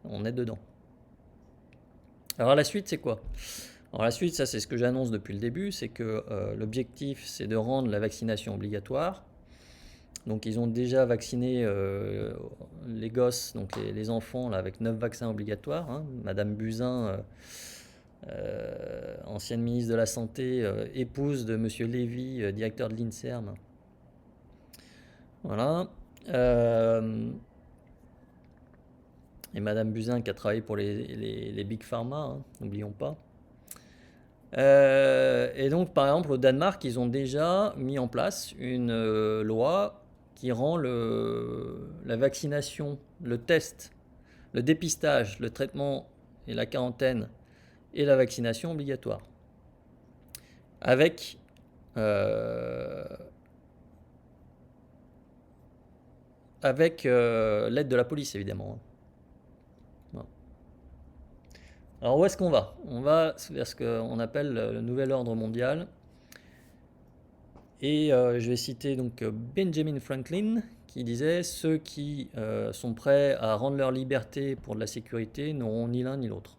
[SPEAKER 1] on est dedans. Alors la suite, c'est quoi? Alors la suite, ça c'est ce que j'annonce depuis le début, c'est que l'objectif, c'est de rendre la vaccination obligatoire. Donc ils ont déjà vacciné les gosses, donc les enfants, là, avec 9 vaccins obligatoires. Hein. Madame Buzyn, ancienne ministre de la Santé, épouse de Monsieur Lévy, directeur de l'INSERM. Voilà. Et Madame Buzyn qui a travaillé pour les Big Pharma, hein, n'oublions pas. Et donc, par exemple, au Danemark, ils ont déjà mis en place une loi qui rend la vaccination, le test, le dépistage, le traitement et la quarantaine et la vaccination obligatoire. Avec l'aide de la police, évidemment. Bon. Alors, où est-ce qu'on va? On va vers ce qu'on appelle le nouvel ordre mondial. Et je vais citer donc Benjamin Franklin qui disait: ceux qui sont prêts à rendre leur liberté pour de la sécurité n'auront ni l'un ni l'autre.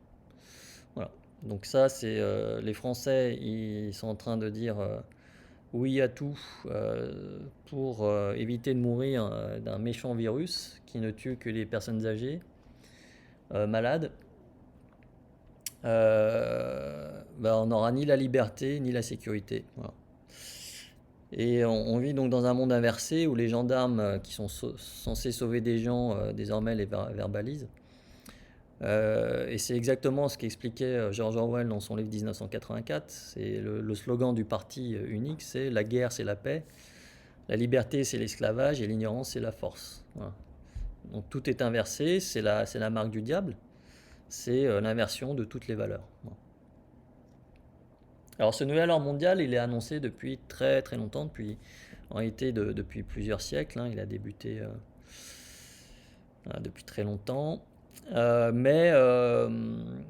[SPEAKER 1] Voilà. Donc ça, c'est les Français, ils sont en train de dire oui à tout pour éviter de mourir d'un méchant virus qui ne tue que les personnes âgées, malades. On n'aura ni la liberté ni la sécurité. Voilà. Et on vit donc dans un monde inversé où les gendarmes qui sont censés sauver des gens désormais les verbalisent. Et c'est exactement ce qu'expliquait George Orwell dans son livre 1984. C'est le slogan du parti unique, c'est la guerre c'est la paix, la liberté c'est l'esclavage et l'ignorance c'est la force. Voilà. Donc tout est inversé, c'est la marque du diable, c'est l'inversion de toutes les valeurs. Voilà. Alors ce nouvel ordre mondial, il est annoncé depuis très très longtemps, depuis plusieurs siècles. Hein, il a débuté depuis très longtemps. Mais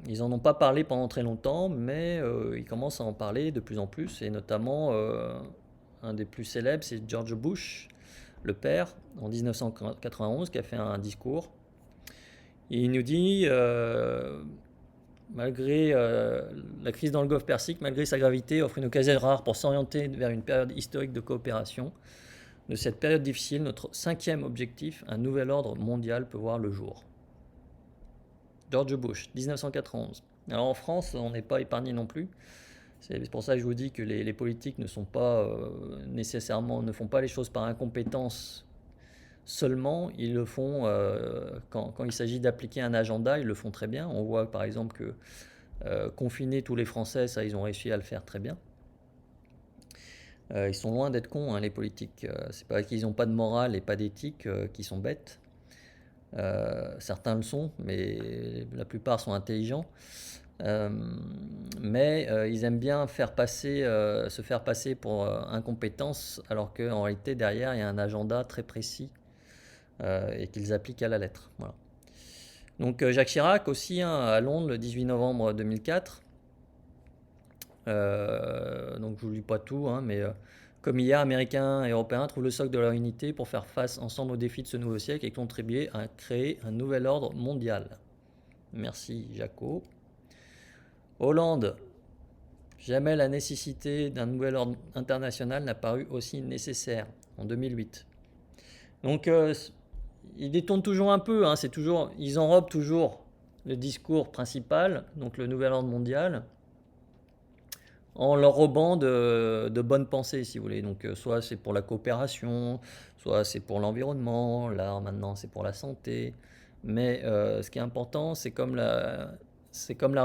[SPEAKER 1] ils n'en ont pas parlé pendant très longtemps, mais ils commencent à en parler de plus en plus, et notamment un des plus célèbres, c'est George Bush, le père, en 1991, qui a fait un discours. Et il nous dit, malgré la crise dans le Golfe Persique, malgré sa gravité, offre une occasion rare pour s'orienter vers une période historique de coopération. De cette période difficile, notre 5e objectif, un nouvel ordre mondial, peut voir le jour. George Bush, 1991. Alors en France, on n'est pas épargné non plus. C'est pour ça que je vous dis que les politiques ne font pas les choses par incompétence seulement. Ils le font quand il s'agit d'appliquer un agenda, ils le font très bien. On voit par exemple que confiner tous les Français, ça ils ont réussi à le faire très bien. Ils sont loin d'être cons, hein, les politiques. C'est pas qu'ils n'ont pas de morale et pas d'éthique qu'ils sont bêtes. Certains le sont, mais la plupart sont intelligents. Mais ils aiment bien se faire passer pour incompétence, alors qu'en réalité derrière il y a un agenda très précis et qu'ils appliquent à la lettre. Voilà. Donc Jacques Chirac aussi, hein, à Londres le 18 novembre 2004. Donc je vous lis pas tout, hein, mais comme hier, Américains et Européens trouvent le socle de leur unité pour faire face ensemble aux défis de ce nouveau siècle et contribuer à créer un nouvel ordre mondial. Merci Jaco. Hollande, jamais la nécessité d'un nouvel ordre international n'a paru aussi nécessaire, en 2008. Donc, ils détournent toujours un peu, hein, ils enrobent toujours le discours principal, donc le nouvel ordre mondial, en l'enrobant de bonnes pensées, si vous voulez. Donc, soit c'est pour la coopération, soit c'est pour l'environnement, là maintenant c'est pour la santé. Mais ce qui est important, c'est comme la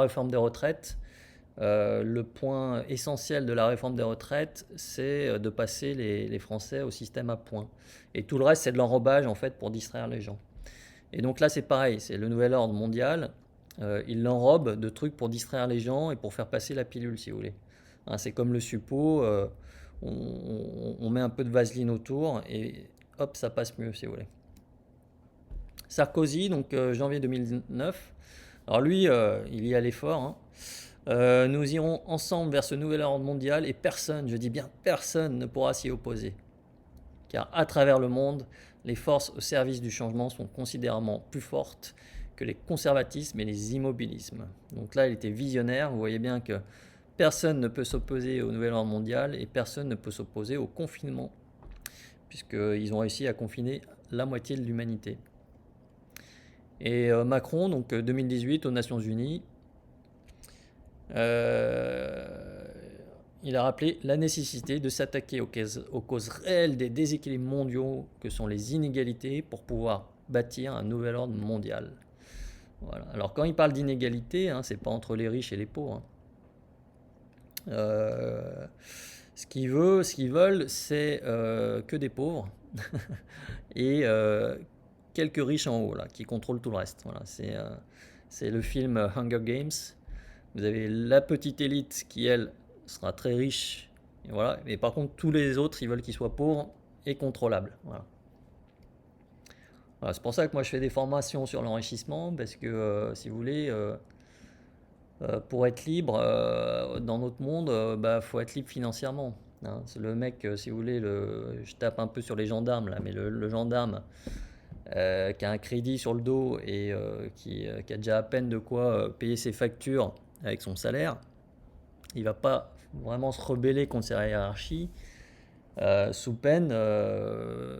[SPEAKER 1] réforme des retraites. Le point essentiel de la réforme des retraites, c'est de passer les Français au système à points. Et tout le reste, c'est de l'enrobage en fait pour distraire les gens. Et donc là, c'est pareil, c'est le nouvel ordre mondial. Il l'enrobe de trucs pour distraire les gens et pour faire passer la pilule, si vous voulez. Hein, c'est comme le suppôt, on met un peu de vaseline autour et hop, ça passe mieux, si vous voulez. Sarkozy, donc janvier 2009. Alors lui, il y a l'effort, hein. Nous irons ensemble vers ce nouvel ordre mondial et personne, je dis bien personne, ne pourra s'y opposer. Car à travers le monde, les forces au service du changement sont considérablement plus fortes que les conservatismes et les immobilismes. Donc là, il était visionnaire. Vous voyez bien que personne ne peut s'opposer au nouvel ordre mondial et personne ne peut s'opposer au confinement, puisqu'ils ont réussi à confiner la moitié de l'humanité. Et Macron, donc 2018 aux Nations Unies, il a rappelé la nécessité de s'attaquer aux causes réelles des déséquilibres mondiaux que sont les inégalités pour pouvoir bâtir un nouvel ordre mondial. Voilà. Alors quand il parle d'inégalité, hein, c'est pas entre les riches et les pauvres. Hein. Ce qu'ils veulent, c'est que des pauvres et quelques riches en haut là, qui contrôlent tout le reste. Voilà, c'est le film Hunger Games. Vous avez la petite élite qui, elle, sera très riche. Et voilà. Mais par contre, tous les autres, ils veulent qu'ils soient pauvres et contrôlables. Voilà. Voilà, c'est pour ça que moi, je fais des formations sur l'enrichissement. Parce que, si vous voulez, pour être libre dans notre monde, faut être libre financièrement. Hein. C'est le mec, si vous voulez, je tape un peu sur les gendarmes, là, mais le gendarme qui a un crédit sur le dos et qui a déjà à peine de quoi payer ses factures avec son salaire, il va pas vraiment se rebeller contre sa hiérarchie sous peine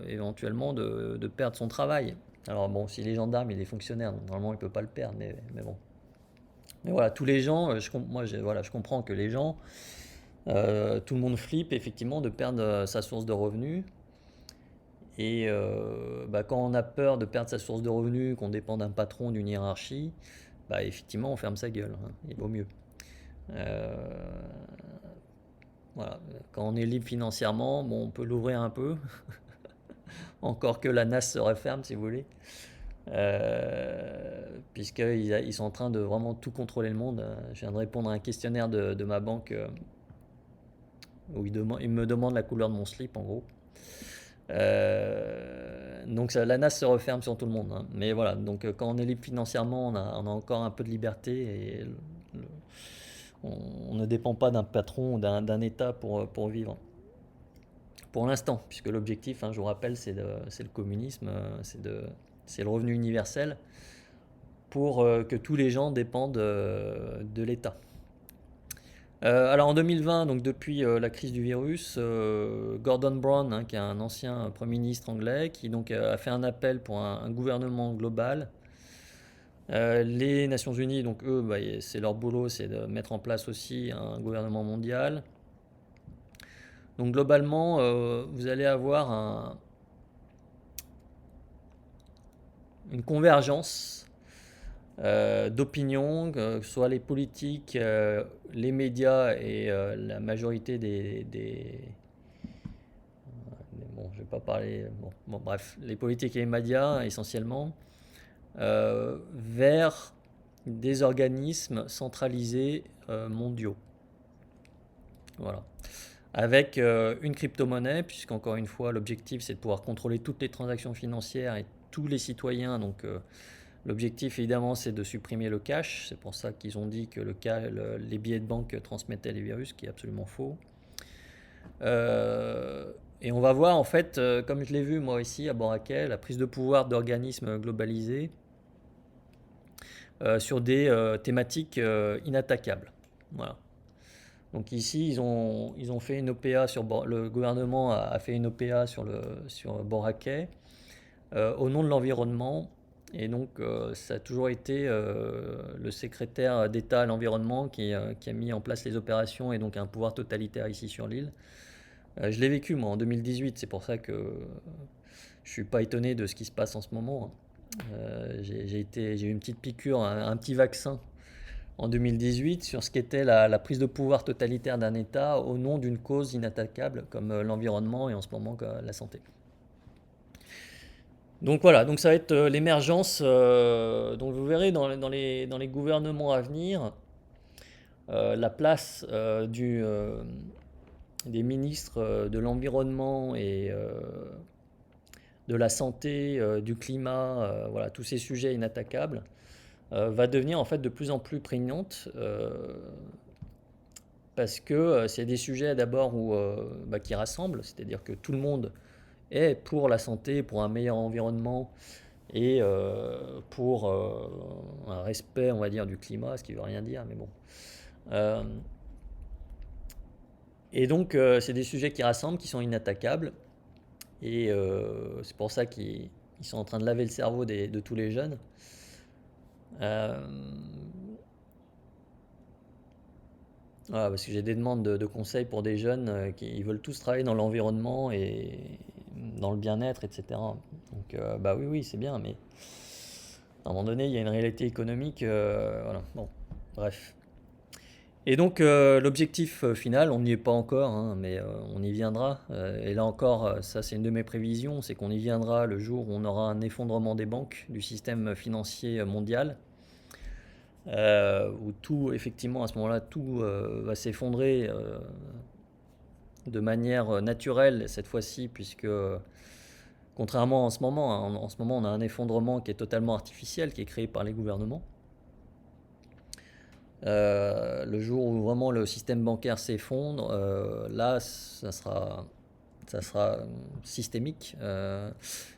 [SPEAKER 1] éventuellement de perdre son travail. Alors bon, si les gendarmes, il est fonctionnaire, donc normalement il peut pas le perdre, mais bon. Mais voilà, tous les gens, je comprends que les gens, tout le monde flippe effectivement de perdre sa source de revenus. Et quand on a peur de perdre sa source de revenus, qu'on dépend d'un patron, d'une hiérarchie, effectivement on ferme sa gueule, hein, il vaut mieux. Voilà. Quand on est libre financièrement, bon, on peut l'ouvrir un peu, encore que la NAS se referme si vous voulez, puisqu'ils sont en train de vraiment tout contrôler le monde. Je viens de répondre à un questionnaire de ma banque où il me demande la couleur de mon slip en gros. Donc la NAS se referme sur tout le monde. Hein. Mais voilà, donc quand on est libre financièrement, on a encore un peu de liberté et on ne dépend pas d'un patron ou d'un État pour vivre. Pour l'instant, puisque l'objectif, hein, je vous rappelle, c'est le communisme, c'est le revenu universel pour que tous les gens dépendent de l'État. Alors en 2020, donc depuis la crise du virus, Gordon Brown, hein, qui est un ancien Premier ministre anglais, qui donc a fait un appel pour un gouvernement global. Les Nations Unies, donc eux, c'est leur boulot, c'est de mettre en place aussi un gouvernement mondial. Donc globalement, vous allez avoir une convergence d'opinions, que ce soit les politiques, les médias et la majorité bon, je vais pas parler. Bon, bref, les politiques et les médias essentiellement, vers des organismes centralisés mondiaux. Voilà. Avec une crypto-monnaie, puisqu'encore une fois, l'objectif c'est de pouvoir contrôler toutes les transactions financières et tous les citoyens. Donc l'objectif évidemment c'est de supprimer le cash. C'est pour ça qu'ils ont dit que les billets de banque transmettaient les virus, ce qui est absolument faux. Et on va voir en fait, comme je l'ai vu moi ici à Boracay, la prise de pouvoir d'organismes globalisés sur des thématiques inattaquables. Voilà. Donc ici, ils ont fait une OPA le gouvernement a fait une OPA sur Boracay au nom de l'environnement. Et donc, ça a toujours été le secrétaire d'État à l'environnement qui a mis en place les opérations et donc un pouvoir totalitaire ici sur l'île. Je l'ai vécu moi en 2018, c'est pour ça que je suis pas étonné de ce qui se passe en ce moment, hein. J'ai eu une petite piqûre, un petit vaccin en 2018 sur ce qu'était la prise de pouvoir totalitaire d'un État au nom d'une cause inattaquable comme l'environnement et en ce moment la santé. Donc voilà, donc ça va être l'émergence, donc vous verrez dans les gouvernements à venir, la place des ministres de l'environnement et de la santé, du climat, voilà, tous ces sujets inattaquables, va devenir en fait de plus en plus prégnante parce que c'est des sujets d'abord qui rassemblent, c'est-à-dire que tout le monde est pour la santé, pour un meilleur environnement et pour un respect, on va dire, du climat, ce qui veut rien dire, mais bon. Et donc, c'est des sujets qui rassemblent, qui sont inattaquables, et c'est pour ça qu'ils sont en train de laver le cerveau de tous les jeunes. Voilà, parce que j'ai des demandes de conseils pour des jeunes qui ils veulent tous travailler dans l'environnement et dans le bien-être, etc. Donc, bah oui, c'est bien, mais à un moment donné, il y a une réalité économique. Voilà, bon, bref. Et donc, l'objectif final, on n'y est pas encore, hein, mais on y viendra. Et là encore, ça, c'est une de mes prévisions, c'est qu'on y viendra le jour où on aura un effondrement des banques, du système financier mondial. Où tout, effectivement, à ce moment-là, tout va s'effondrer de manière naturelle cette fois-ci, puisque contrairement en ce moment, hein, en ce moment, on a un effondrement qui est totalement artificiel, qui est créé par les gouvernements. Le jour où vraiment le système bancaire s'effondre, là, ça sera systémique.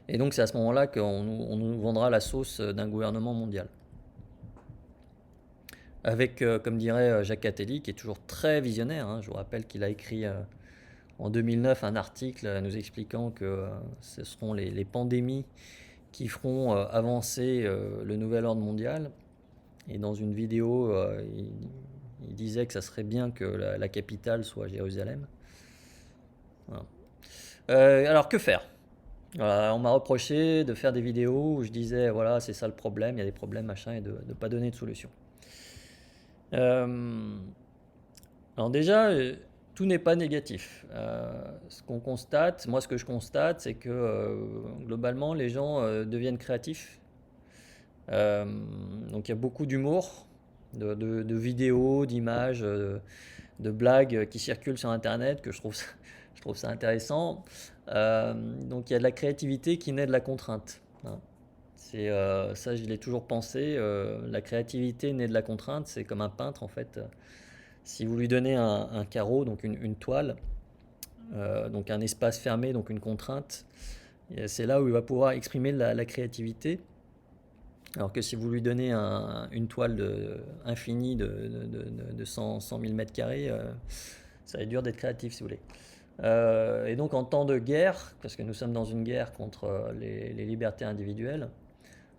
[SPEAKER 1] Et donc, c'est à ce moment-là qu'on nous vendra la sauce d'un gouvernement mondial. Avec, comme dirait Jacques Attali, qui est toujours très visionnaire, hein. Je vous rappelle qu'il a écrit en 2009 un article nous expliquant que ce seront les pandémies qui feront avancer le nouvel ordre mondial. Et dans une vidéo, il disait que ça serait bien que la capitale soit Jérusalem. Voilà. Alors que faire? Voilà, on m'a reproché de faire des vidéos où je disais voilà, c'est ça le problème, il y a des problèmes, machin, et de ne pas donner de solution. Alors déjà, tout n'est pas négatif. Ce qu'on constate, moi ce que je constate, c'est que globalement les gens deviennent créatifs. Donc il y a beaucoup d'humour, de vidéos, d'images, de blagues qui circulent sur Internet, que je trouve ça intéressant. Donc il y a de la créativité qui naît de la contrainte, hein. Ça, je l'ai toujours pensé. La créativité naît de la contrainte. C'est comme un peintre en fait. Si vous lui donnez un carreau, donc une toile, donc un espace fermé, donc une contrainte, c'est là où il va pouvoir exprimer la créativité. Alors que si vous lui donnez une toile infinie de 100 000 mètres carrés, ça va être dur d'être créatif si vous voulez. Et donc en temps de guerre, parce que nous sommes dans une guerre contre les libertés individuelles,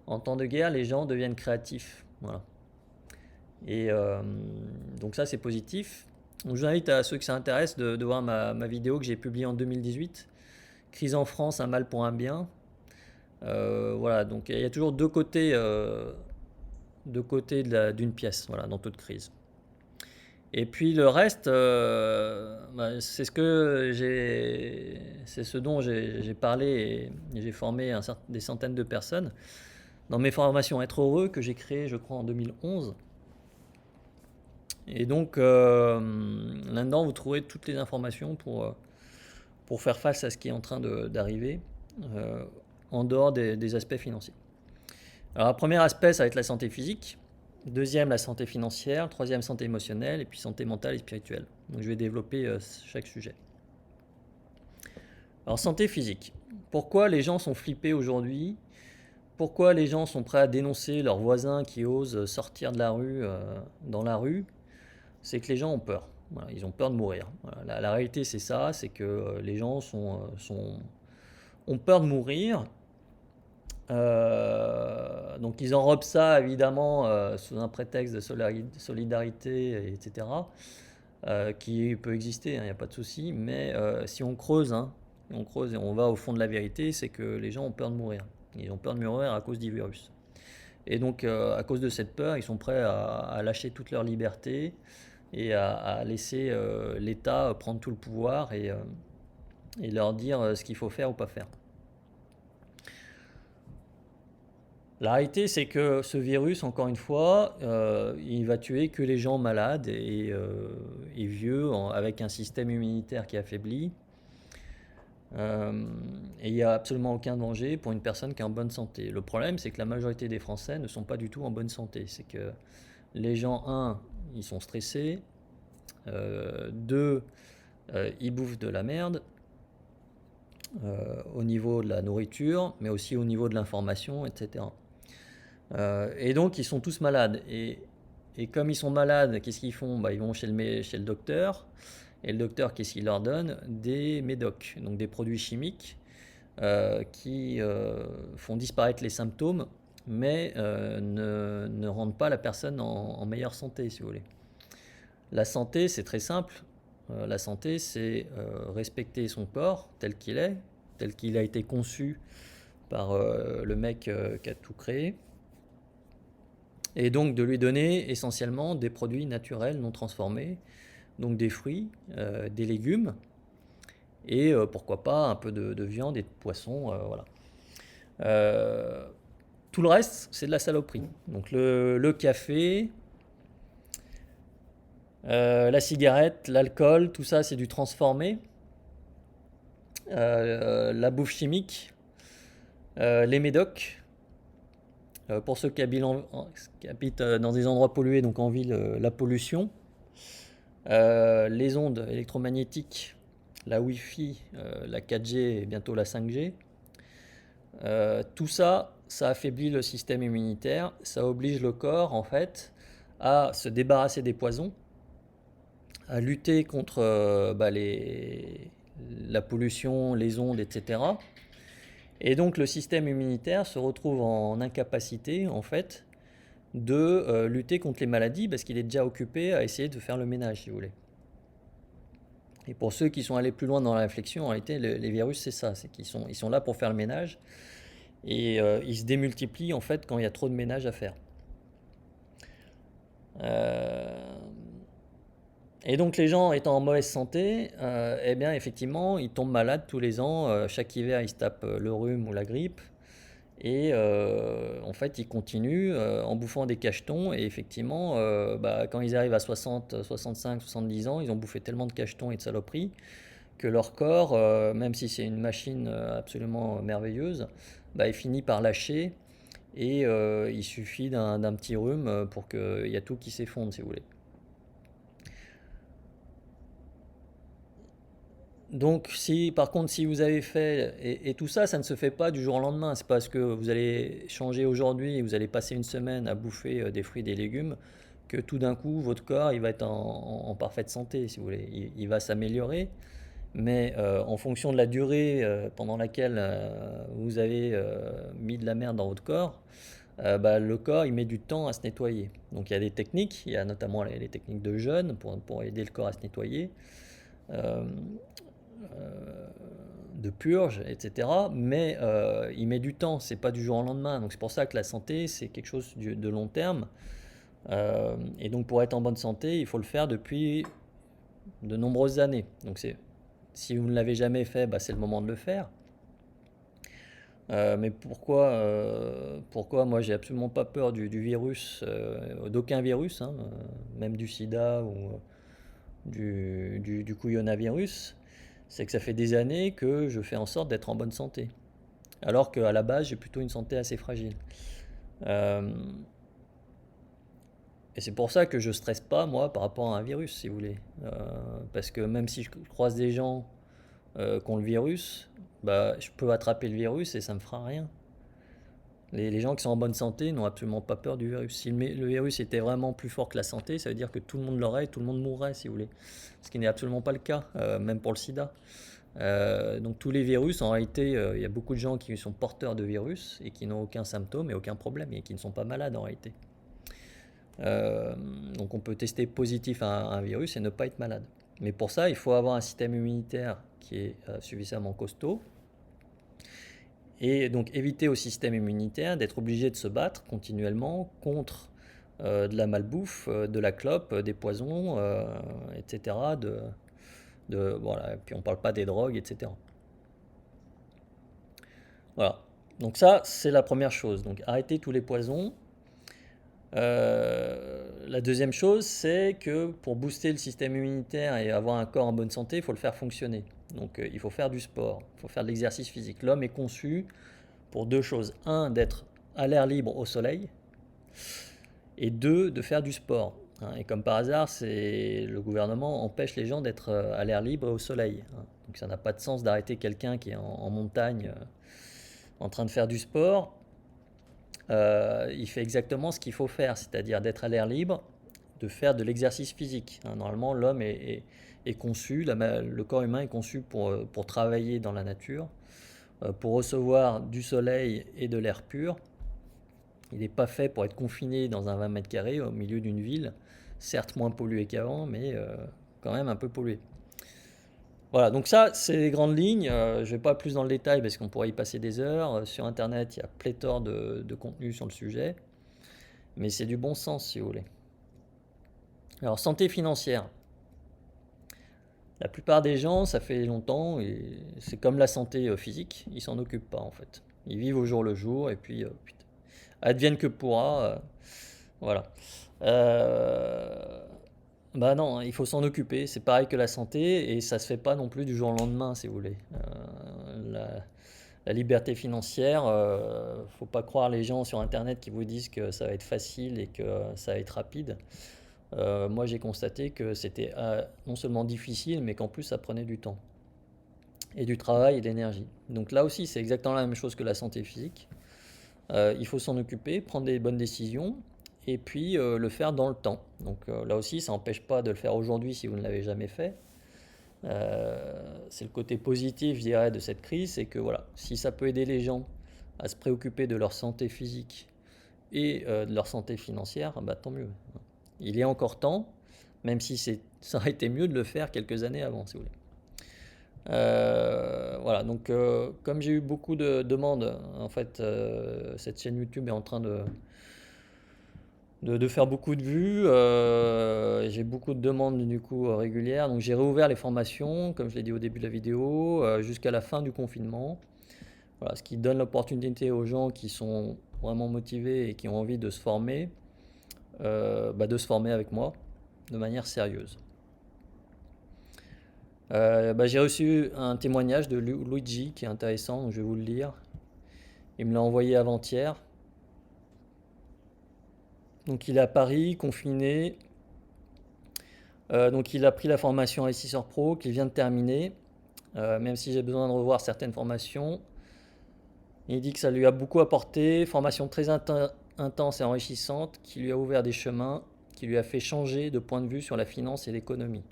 [SPEAKER 1] en temps de guerre, les gens deviennent créatifs. Voilà. Et donc ça, c'est positif. Donc, je vous invite à ceux que ça intéresse de voir ma vidéo que j'ai publiée en 2018. Crise en France, un mal pour un bien. Voilà, donc il y a toujours deux côtés d'une pièce, voilà, dans toute crise. Et puis le reste, c'est ce dont j'ai parlé et j'ai formé des centaines de personnes dans mes formations Être heureux que j'ai créé, je crois, en 2011. Et donc là-dedans, vous trouverez toutes les informations pour faire face à ce qui est en train d'arriver en dehors des aspects financiers. Alors, le premier aspect, ça va être la santé physique. Deuxième, la santé financière. Troisième, santé émotionnelle. Et puis santé mentale et spirituelle. Donc, je vais développer chaque sujet. Alors, santé physique. Pourquoi les gens sont flippés aujourd'hui? Pourquoi les gens sont prêts à dénoncer leurs voisins qui osent sortir de la rue, dans la rue? c'est que les gens ont peur. Voilà, ils ont peur de mourir. Voilà, la réalité, c'est ça, c'est que les gens ont peur de mourir. Donc ils enrobent ça évidemment sous un prétexte de solidarité, etc., qui peut exister, il n'y a pas de souci, mais si on creuse, hein, on creuse et on va au fond de la vérité, c'est que les gens ont peur de mourir. Ils ont peur de mourir à cause du virus. Et donc à cause de cette peur, ils sont prêts à lâcher toute leur liberté et à laisser l'État prendre tout le pouvoir et leur dire ce qu'il faut faire ou pas faire. La réalité, c'est que ce virus, encore une fois, il va tuer que les gens malades et vieux, avec un système immunitaire qui est affaibli. Et il n'y a absolument aucun danger pour une personne qui est en bonne santé. Le problème, c'est que la majorité des Français ne sont pas du tout en bonne santé. C'est que les gens, un, ils sont stressés. Deux, ils bouffent de la merde. Au niveau de la nourriture, mais aussi au niveau de l'information, etc. Et donc, ils sont tous malades. Et comme ils sont malades, qu'est-ce qu'ils font? Ils vont chez le docteur. Et le docteur, qu'est-ce qu'il leur donne? Des médocs, donc des produits chimiques qui font disparaître les symptômes, mais ne rendent pas la personne en meilleure santé, si vous voulez. La santé, c'est très simple. La santé, c'est respecter son corps tel qu'il est, tel qu'il a été conçu par le mec qui a tout créé. Et donc de lui donner essentiellement des produits naturels non transformés, donc des fruits, des légumes, et pourquoi pas un peu de viande et de poisson, voilà. Tout le reste, c'est de la saloperie. Donc le café, la cigarette, l'alcool, tout ça c'est du transformé. La bouffe chimique, les médocs. Pour ceux qui habitent dans des endroits pollués, donc en ville, la pollution. Les ondes électromagnétiques, la Wi-Fi, la 4G et bientôt la 5G. Tout ça, ça affaiblit le système immunitaire, ça oblige le corps en fait à se débarrasser des poisons, à lutter contre la pollution, les ondes, etc. Et donc le système immunitaire se retrouve en incapacité en fait de lutter contre les maladies parce qu'il est déjà occupé à essayer de faire le ménage, si vous voulez. Et pour ceux qui sont allés plus loin dans la réflexion, en réalité, les virus, c'est ça, c'est qu'ils sont là pour faire le ménage et ils se démultiplient en fait quand il y a trop de ménage à faire. Et donc les gens étant en mauvaise santé, eh bien effectivement, ils tombent malades tous les ans. Chaque hiver, ils se tapent le rhume ou la grippe. Et en fait, ils continuent en bouffant des cachetons. Et effectivement, quand ils arrivent à 60, 65, 70 ans, ils ont bouffé tellement de cachetons et de saloperies que leur corps, même si c'est une machine absolument merveilleuse, il finit par lâcher. Et il suffit d'un petit rhume pour qu'il y a tout qui s'effondre, si vous voulez. Donc, par contre, si vous avez fait, et tout ça, ça ne se fait pas du jour au lendemain. C'est parce que vous allez changer aujourd'hui et vous allez passer une semaine à bouffer des fruits et des légumes que tout d'un coup, votre corps, il va être en parfaite santé, si vous voulez. Il va s'améliorer, mais en fonction de la durée pendant laquelle vous avez mis de la merde dans votre corps, le corps, il met du temps à se nettoyer. Donc, il y a des techniques, il y a notamment les techniques de jeûne pour aider le corps à se nettoyer. De purge, etc. Mais il met du temps, c'est pas du jour au lendemain. Donc c'est pour ça que la santé, c'est quelque chose de long terme. Et donc pour être en bonne santé, il faut le faire depuis de nombreuses années. Donc si vous ne l'avez jamais fait, c'est le moment de le faire. Mais pourquoi moi j'ai absolument pas peur du virus, d'aucun virus, hein, même du sida ou du couillonavirus, c'est que ça fait des années que je fais en sorte d'être en bonne santé. Alors qu'à la base, j'ai plutôt une santé assez fragile. Et c'est pour ça que je stresse pas, moi, par rapport à un virus, si vous voulez. Parce que même si je croise des gens qui ont le virus, je peux attraper le virus et ça me fera rien. Les gens qui sont en bonne santé n'ont absolument pas peur du virus. Si le virus était vraiment plus fort que la santé, ça veut dire que tout le monde l'aurait et tout le monde mourrait, si vous voulez. Ce qui n'est absolument pas le cas, même pour le sida. Donc tous les virus, en réalité, il y a beaucoup de gens qui sont porteurs de virus et qui n'ont aucun symptôme et aucun problème et qui ne sont pas malades en réalité. Donc on peut tester positif à un virus et ne pas être malade. Mais pour ça, il faut avoir un système immunitaire qui est suffisamment costaud. Et donc éviter au système immunitaire d'être obligé de se battre continuellement contre de la malbouffe, de la clope, des poisons, etc. Voilà. Et puis on ne parle pas des drogues, etc. Voilà. Donc ça, c'est la première chose. Donc arrêter tous les poisons. La deuxième chose, c'est que pour booster le système immunitaire et avoir un corps en bonne santé, il faut le faire fonctionner. Donc il faut faire du sport, il faut faire de l'exercice physique. L'homme est conçu pour deux choses. Un, d'être à l'air libre au soleil. Et deux, de faire du sport. Et comme par hasard, le gouvernement empêche les gens d'être à l'air libre au soleil. Donc ça n'a pas de sens d'arrêter quelqu'un qui est en montagne en train de faire du sport. Il fait exactement ce qu'il faut faire, c'est-à-dire d'être à l'air libre, de faire de l'exercice physique. Normalement, l'homme est conçu, le corps humain est conçu pour travailler dans la nature, pour recevoir du soleil et de l'air pur. Il n'est pas fait pour être confiné dans un 20 mètres carrés au milieu d'une ville, certes moins polluée qu'avant, mais quand même un peu polluée. Voilà, donc ça, c'est les grandes lignes. Je ne vais pas plus dans le détail parce qu'on pourrait y passer des heures. Sur Internet, il y a pléthore de contenu sur le sujet. Mais c'est du bon sens, si vous voulez. Alors, santé financière. La plupart des gens, ça fait longtemps, et c'est comme la santé physique, ils s'en occupent pas en fait. Ils vivent au jour le jour, et puis, advienne que pourra. Voilà. Bah non, il faut s'en occuper, c'est pareil que la santé, et ça se fait pas non plus du jour au lendemain, si vous voulez. La liberté financière, faut pas croire les gens sur Internet qui vous disent que ça va être facile et que ça va être rapide. Moi, j'ai constaté que c'était non seulement difficile, mais qu'en plus, ça prenait du temps, et du travail et de l'énergie. Donc là aussi, c'est exactement la même chose que la santé physique. Il faut s'en occuper, prendre des bonnes décisions, et puis le faire dans le temps. Donc là aussi, ça n'empêche pas de le faire aujourd'hui si vous ne l'avez jamais fait. C'est le côté positif, je dirais, de cette crise, c'est que voilà, si ça peut aider les gens à se préoccuper de leur santé physique et de leur santé financière, bah, tant mieux. Il est encore temps, même si ça aurait été mieux de le faire quelques années avant, si vous voulez. Voilà, donc comme j'ai eu beaucoup de demandes, en fait, cette chaîne YouTube est en train de faire beaucoup de vues. J'ai beaucoup de demandes du coup régulières, donc j'ai réouvert les formations, comme je l'ai dit au début de la vidéo, jusqu'à la fin du confinement. Voilà, ce qui donne l'opportunité aux gens qui sont vraiment motivés et qui ont envie de se former, de se former avec moi de manière sérieuse. J'ai reçu un témoignage de Luigi qui est intéressant, donc je vais vous le lire. Il me l'a envoyé avant-hier. Donc il est à Paris, confiné. Donc il a pris la formation Investisseur Pro qu'il vient de terminer. Même si j'ai besoin de revoir certaines formations. Il dit que ça lui a beaucoup apporté. Formation très intense et enrichissante qui lui a ouvert des chemins, qui lui a fait changer de point de vue sur la finance et l'économie.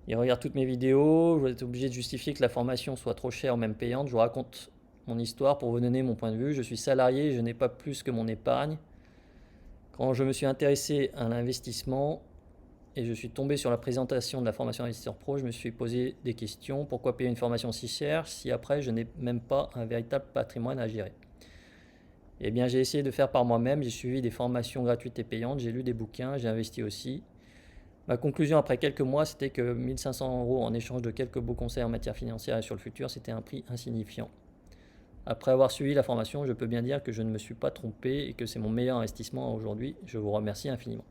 [SPEAKER 1] Il regarde toutes mes vidéos, je vais être obligé de justifier que la formation soit trop chère ou même payante. Je vous raconte mon histoire pour vous donner mon point de vue. Je suis salarié, je n'ai pas plus que mon épargne. Quand je me suis intéressé à l'investissement et je suis tombé sur la présentation de la formation Investisseur Pro, je me suis posé des questions. Pourquoi payer une formation si chère si après je n'ai même pas un véritable patrimoine à gérer? Eh bien, j'ai essayé de faire par moi-même. J'ai suivi des formations gratuites et payantes. J'ai lu des bouquins, j'ai investi aussi. Ma conclusion après quelques mois, c'était que 1 500 € en échange de quelques beaux conseils en matière financière et sur le futur, c'était un prix insignifiant. Après avoir suivi la formation, je peux bien dire que je ne me suis pas trompé et que c'est mon meilleur investissement aujourd'hui. Je vous remercie infiniment.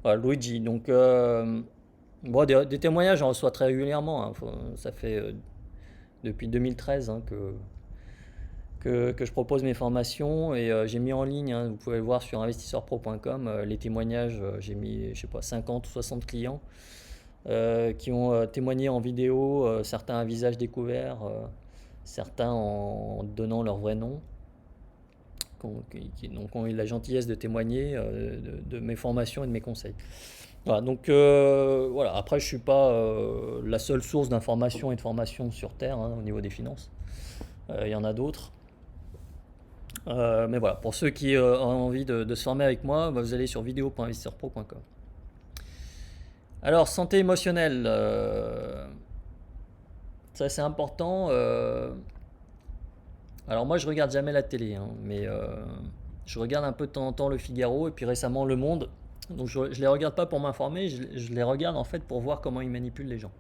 [SPEAKER 1] Voilà, Luigi. Donc, des témoignages, j'en reçois très régulièrement. Hein. Ça fait depuis 2013 que je propose mes formations et j'ai mis en ligne, hein, vous pouvez le voir sur investisseurpro.com, les témoignages. J'ai mis, je sais pas, 50 ou 60 clients qui ont témoigné en vidéo, certains à visage découvert. certains en donnant leur vrai nom, donc ont eu la gentillesse de témoigner de mes formations et de mes conseils. Voilà, donc voilà. Après, je suis pas la seule source d'information et de formation sur Terre au niveau des finances. Il y en a d'autres. Mais voilà, pour ceux qui ont envie de se former avec moi, vous allez sur vidéo.investisseurpro.com. Alors, santé émotionnelle, ça c'est important. Alors moi, je regarde jamais la télé, mais je regarde un peu de temps en temps Le Figaro et puis récemment Le Monde. Donc je les regarde pas pour m'informer, je les regarde en fait pour voir comment ils manipulent les gens.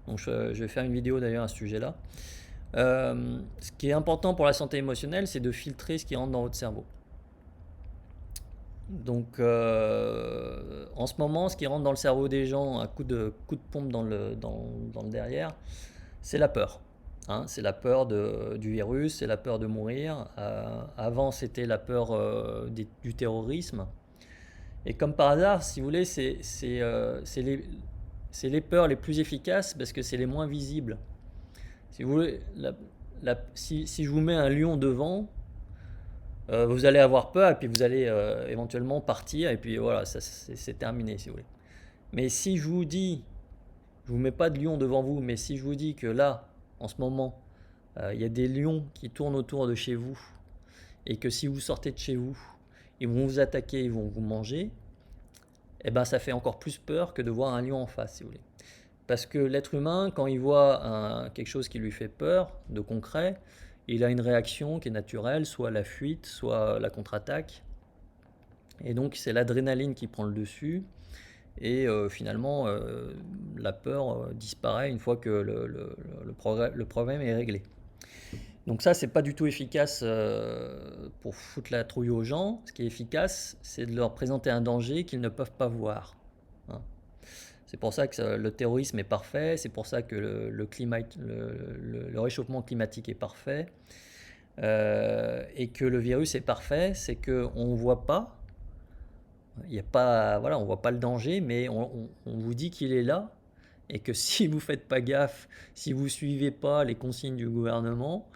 [SPEAKER 1] Donc je vais faire une vidéo d'ailleurs à ce sujet-là. Ce qui est important pour la santé émotionnelle, c'est de filtrer ce qui rentre dans votre cerveau. Donc en ce moment, ce qui rentre dans le cerveau des gens à coup de pompe dans le derrière, c'est la peur. C'est la peur du virus, c'est la peur de mourir. Avant, c'était la peur du terrorisme. Et comme par hasard, si vous voulez, c'est les peurs les plus efficaces parce que c'est les moins visibles. Si vous voulez, si je vous mets un lion devant, vous allez avoir peur et puis vous allez éventuellement partir et puis voilà, c'est terminé si vous voulez. Mais si je vous dis, je vous mets pas de lion devant vous, mais si je vous dis que là, en ce moment, il y a des lions qui tournent autour de chez vous et que si vous sortez de chez vous, ils vont vous attaquer, ils vont vous manger, et ben ça fait encore plus peur que de voir un lion en face si vous voulez. Parce que l'être humain, quand il voit quelque chose qui lui fait peur, de concret, il a une réaction qui est naturelle, soit la fuite, soit la contre-attaque. Et donc c'est l'adrénaline qui prend le dessus. Et finalement, la peur disparaît une fois que le problème est réglé. Donc ça, c'est pas du tout efficace pour foutre la trouille aux gens. Ce qui est efficace, c'est de leur présenter un danger qu'ils ne peuvent pas voir. C'est pour ça que le terrorisme est parfait, c'est pour ça que le réchauffement climatique est parfait, et que le virus est parfait, c'est qu'on ne voit pas, voilà, on voit pas le danger, mais on vous dit qu'il est là, et que si vous faites pas gaffe, si vous suivez pas les consignes du gouvernement,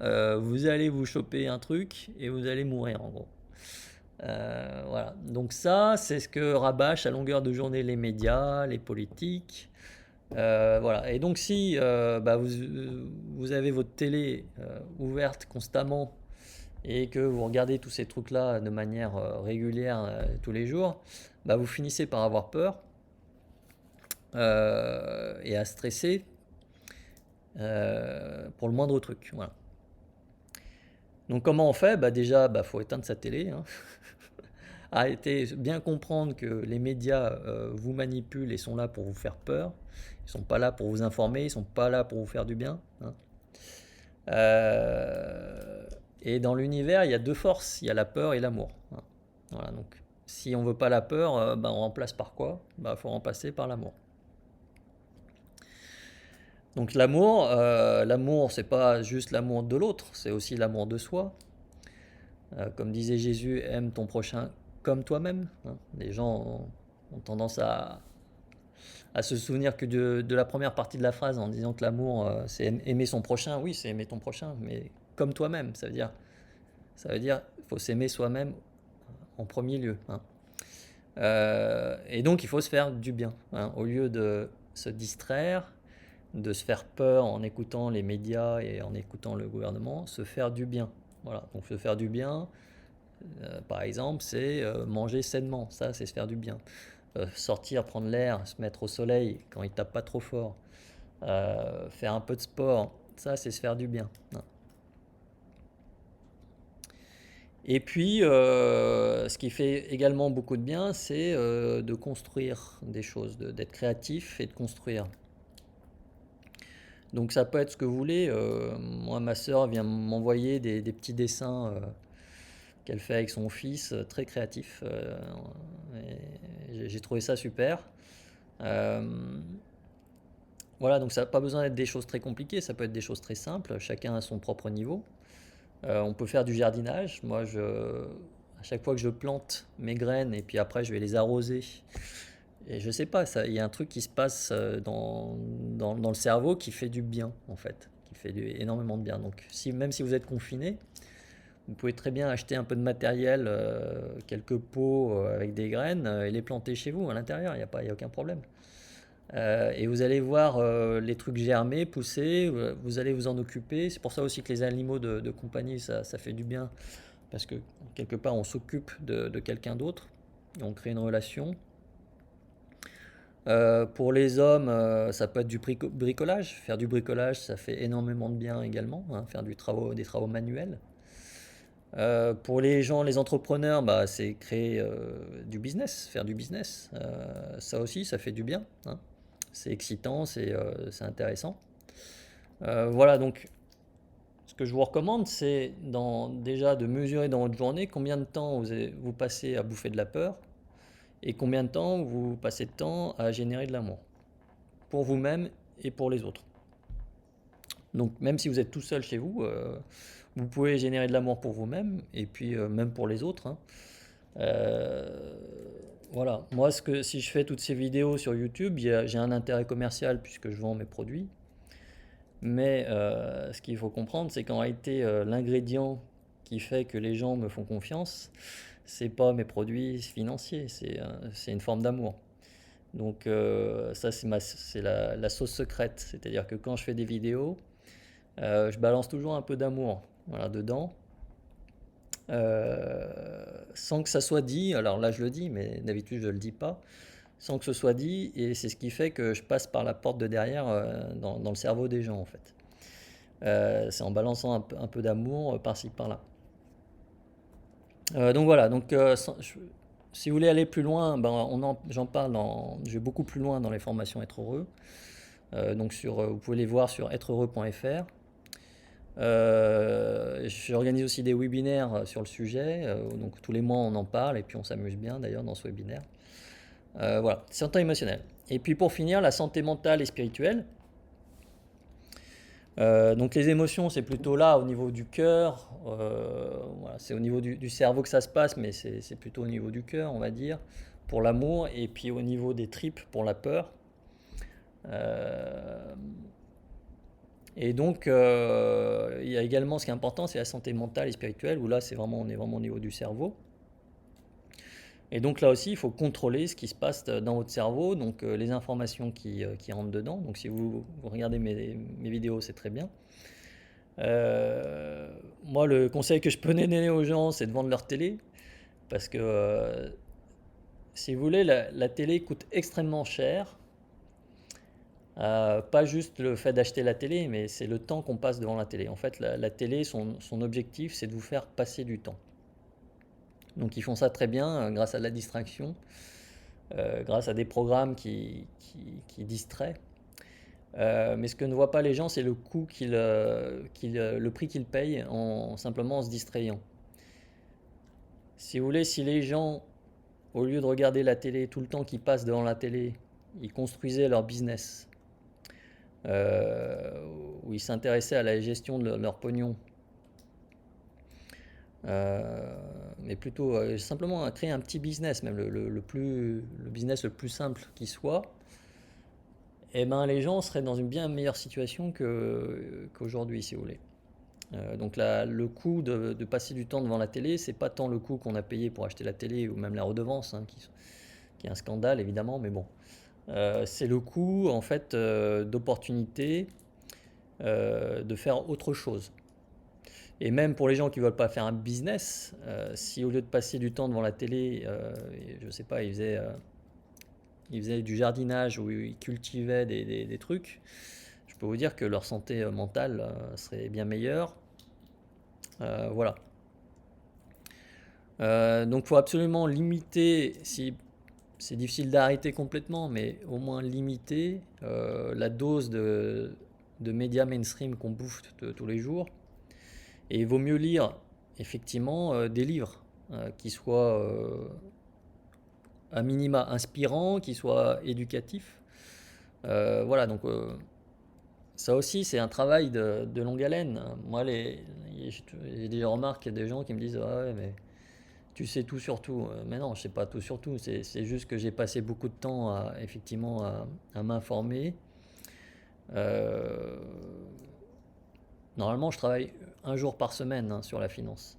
[SPEAKER 1] vous allez vous choper un truc et vous allez mourir en gros. Voilà. Donc ça, c'est ce que rabâchent à longueur de journée les médias, les politiques. Voilà. Et donc si vous avez votre télé ouverte constamment et que vous regardez tous ces trucs-là de manière régulière tous les jours, vous finissez par avoir peur et à stresser pour le moindre truc. Voilà. Donc comment on fait? Déjà, faut éteindre sa télé. Arrêtez, bien comprendre que les médias vous manipulent et sont là pour vous faire peur. Ils ne sont pas là pour vous informer, ils ne sont pas là pour vous faire du bien. Et dans l'univers, il y a deux forces, il y a la peur et l'amour. Voilà, donc si on ne veut pas la peur, on remplace par quoi? Il faut remplacer par l'amour. Donc l'amour, c'est pas juste l'amour de l'autre, c'est aussi l'amour de soi. Comme disait Jésus, aime ton prochain comme toi-même. Les gens ont tendance à se souvenir que de la première partie de la phrase en disant que l'amour, c'est aimer son prochain. Oui, c'est aimer ton prochain, mais comme toi-même. Ça veut dire qu'il faut s'aimer soi-même en premier lieu. Et donc, il faut se faire du bien. Au lieu de se distraire, de se faire peur en écoutant les médias et en écoutant le gouvernement, se faire du bien. Voilà, donc se faire du bien, par exemple, c'est manger sainement, ça c'est se faire du bien. Sortir, prendre l'air, se mettre au soleil quand il tape pas trop fort, faire un peu de sport, ça c'est se faire du bien. Et puis, ce qui fait également beaucoup de bien, c'est de construire des choses, d'être créatif et de construire. Donc ça peut être ce que vous voulez. Moi, ma sœur vient m'envoyer des petits dessins qu'elle fait avec son fils, très créatif. J'ai trouvé ça super. Voilà, donc ça n'a pas besoin d'être des choses très compliquées, ça peut être des choses très simples, chacun à son propre niveau. On peut faire du jardinage. Moi, à chaque fois que je plante mes graines et puis après je vais les arroser, et je sais pas, il y a un truc qui se passe dans le cerveau qui fait du bien en fait, qui fait énormément de bien. Donc même si vous êtes confiné, vous pouvez très bien acheter un peu de matériel, quelques pots avec des graines et les planter chez vous à l'intérieur, il n'y a aucun problème. Et vous allez voir les trucs germer, pousser, vous allez vous en occuper. C'est pour ça aussi que les animaux de compagnie, ça fait du bien, parce que quelque part on s'occupe de quelqu'un d'autre, et on crée une relation. Pour les hommes, ça peut être du bricolage. Faire du bricolage, ça fait énormément de bien également, hein, faire des travaux manuels. Pour les gens, les entrepreneurs, bah, c'est créer du business, faire du business. Ça aussi, ça fait du bien, hein. C'est excitant, c'est intéressant. Voilà, donc ce que je vous recommande, c'est déjà de mesurer dans votre journée combien de temps vous passez à bouffer de la peur et combien de temps vous passez de temps à générer de l'amour pour vous-même et pour les autres. Donc même si vous êtes tout seul chez vous, vous pouvez générer de l'amour pour vous-même et puis même pour les autres, hein. Voilà, moi si je fais toutes ces vidéos sur YouTube, j'ai un intérêt commercial puisque je vends mes produits. Mais ce qu'il faut comprendre, c'est qu'en réalité, l'ingrédient qui fait que les gens me font confiance, c'est pas mes produits financiers, c'est une forme d'amour. Donc ça, c'est la sauce secrète. C'est-à-dire que quand je fais des vidéos, je balance toujours un peu d'amour, voilà, dedans. Sans que ça soit dit, alors là je le dis, mais d'habitude je ne le dis pas, sans que ce soit dit, et c'est ce qui fait que je passe par la porte de derrière dans le cerveau des gens en fait. C'est en balançant un peu d'amour par-ci par-là. Donc voilà, donc si vous voulez aller plus loin, ben, j'en parle, je vais beaucoup plus loin dans les formations Être Heureux. Donc vous pouvez les voir sur êtreheureux.fr. J'organise aussi des webinaires sur le sujet, donc tous les mois on en parle et puis on s'amuse bien d'ailleurs dans ce webinaire. Voilà, santé émotionnelle. Et puis pour finir, la santé mentale et spirituelle. Donc les émotions, c'est plutôt là au niveau du cœur, voilà, c'est au niveau du cerveau que ça se passe, mais c'est plutôt au niveau du cœur, on va dire, pour l'amour, et puis au niveau des tripes pour la peur. Et donc il y a également ce qui est important, c'est la santé mentale et spirituelle, où là on est vraiment au niveau du cerveau. Et donc là aussi, il faut contrôler ce qui se passe dans votre cerveau, donc les informations qui rentrent dedans. Donc si vous regardez mes vidéos, c'est très bien. Moi, le conseil que je peux donner aux gens, c'est de vendre leur télé. Parce que, si vous voulez, la télé coûte extrêmement cher. Pas juste le fait d'acheter la télé, mais c'est le temps qu'on passe devant la télé. En fait, la télé, son objectif, c'est de vous faire passer du temps. Donc ils font ça très bien grâce à la distraction, grâce à des programmes qui distraient. Mais ce que ne voient pas les gens, c'est le coût le prix qu'ils payent simplement en se distrayant. Si vous voulez, si les gens, au lieu de regarder la télé tout le temps qu'ils passent devant la télé, ils construisaient leur business, où ils s'intéressaient à la gestion de leur pognon, mais plutôt simplement à créer un petit business, même le business le plus simple qui soit, et ben les gens seraient dans une bien meilleure situation qu'aujourd'hui, si vous voulez. Donc le coût de passer du temps devant la télé, c'est pas tant le coût qu'on a payé pour acheter la télé ou même la redevance, hein, qui est un scandale évidemment, mais bon. C'est le coût en fait d'opportunité de faire autre chose. Et même pour les gens qui ne veulent pas faire un business, si au lieu de passer du temps devant la télé, je sais pas, ils faisaient du jardinage ou ils cultivaient des trucs, je peux vous dire que leur santé mentale serait bien meilleure. Voilà. Donc il faut absolument limiter, si c'est difficile d'arrêter complètement, mais au moins limiter la dose de médias mainstream qu'on bouffe tous les jours. Et il vaut mieux lire effectivement des livres qui soient à minima inspirants, qui soient éducatifs. Voilà, donc ça aussi c'est un travail de longue haleine. Moi, j'ai des remarques, il y a des gens qui me disent ah ouais, mais tu sais tout sur tout. Mais non, je sais pas tout sur tout. C'est juste que j'ai passé beaucoup de temps effectivement à m'informer. Normalement, je travaille un jour par semaine sur la finance.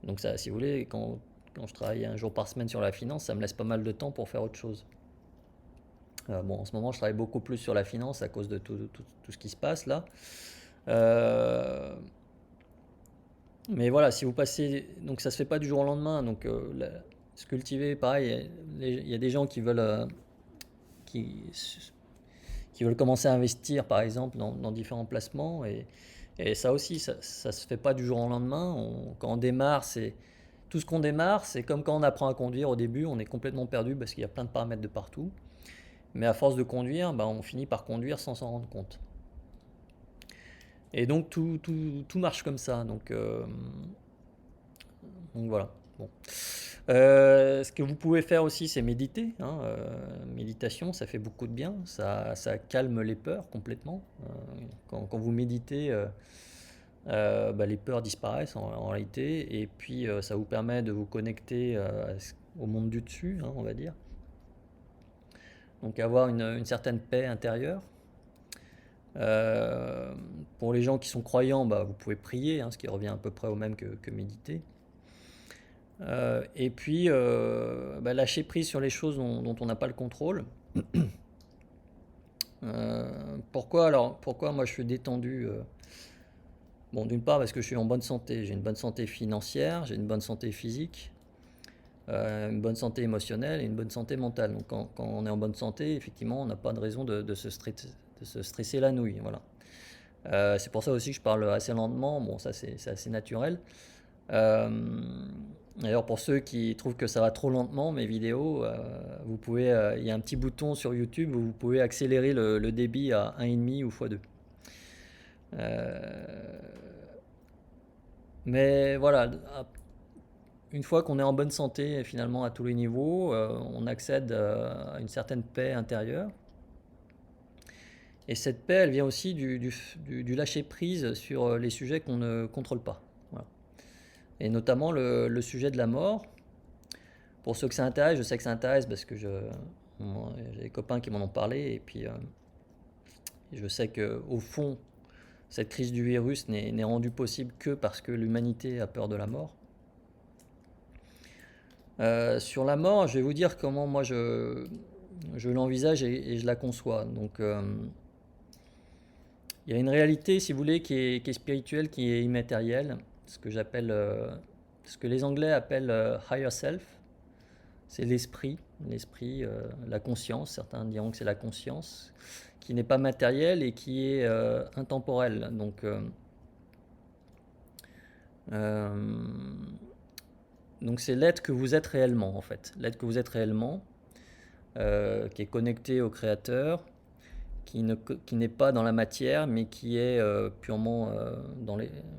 [SPEAKER 1] Donc ça, si vous voulez, quand je travaille un jour par semaine sur la finance, ça me laisse pas mal de temps pour faire autre chose. Bon, en ce moment, je travaille beaucoup plus sur la finance à cause de tout ce qui se passe là. Euh, mais voilà, si vous passez, donc ça se fait pas du jour au lendemain. Donc se cultiver, pareil, il y a des gens qui veulent, qui, qui veulent commencer à investir, par exemple, dans différents placements. Et ça aussi, ça se fait pas du jour au lendemain. Quand on démarre, c'est tout ce qu'on démarre, c'est comme quand on apprend à conduire au début, on est complètement perdu parce qu'il y a plein de paramètres de partout. Mais à force de conduire, bah, on finit par conduire sans s'en rendre compte. Et donc tout marche comme ça. Donc voilà. Bon. Ce que vous pouvez faire aussi, c'est méditer, hein. Méditation, ça fait beaucoup de bien. Ça calme les peurs complètement. Quand vous méditez, bah, les peurs disparaissent en réalité. Et puis ça vous permet de vous connecter au monde du dessus, hein, on va dire. Donc avoir une certaine paix intérieure. Pour les gens qui sont croyants, bah, vous pouvez prier, hein, ce qui revient à peu près au même que méditer. Et puis, bah, lâcher prise sur les choses dont on n'a pas le contrôle. Pourquoi moi je suis détendu? Bon, d'une part parce que je suis en bonne santé. J'ai une bonne santé financière, j'ai une bonne santé physique, une bonne santé émotionnelle et une bonne santé mentale. Donc quand on est en bonne santé, effectivement, on n'a pas de raison de se stresser la nouille. Voilà. C'est pour ça aussi que je parle assez lentement. Bon, ça c'est assez naturel. Euh, D'ailleurs, pour ceux qui trouvent que ça va trop lentement, mes vidéos, vous pouvez, il y a un petit bouton sur YouTube où vous pouvez accélérer le débit à 1,5 ou x2. Euh, mais voilà, une fois qu'on est en bonne santé, finalement, à tous les niveaux, on accède à une certaine paix intérieure. Et cette paix, elle vient aussi du lâcher prise sur les sujets qu'on ne contrôle pas. Voilà. Et notamment le sujet de la mort. Pour ceux que ça intéresse, je sais que ça intéresse parce que j'ai des copains qui m'en ont parlé. Et puis, je sais qu'au fond, cette crise du virus n'est rendue possible que parce que l'humanité a peur de la mort. Sur la mort, je vais vous dire comment moi je l'envisage et je la conçois. Donc, il y a une réalité, si vous voulez, qui est spirituelle, qui est immatérielle, ce que les Anglais appellent higher self. C'est l'esprit, la conscience. Certains diront que c'est la conscience, qui n'est pas matérielle et qui est intemporelle. Donc c'est l'être que vous êtes réellement, en fait. L'être que vous êtes réellement, qui est connecté au Créateur, qui n'est pas dans la matière, mais qui est purement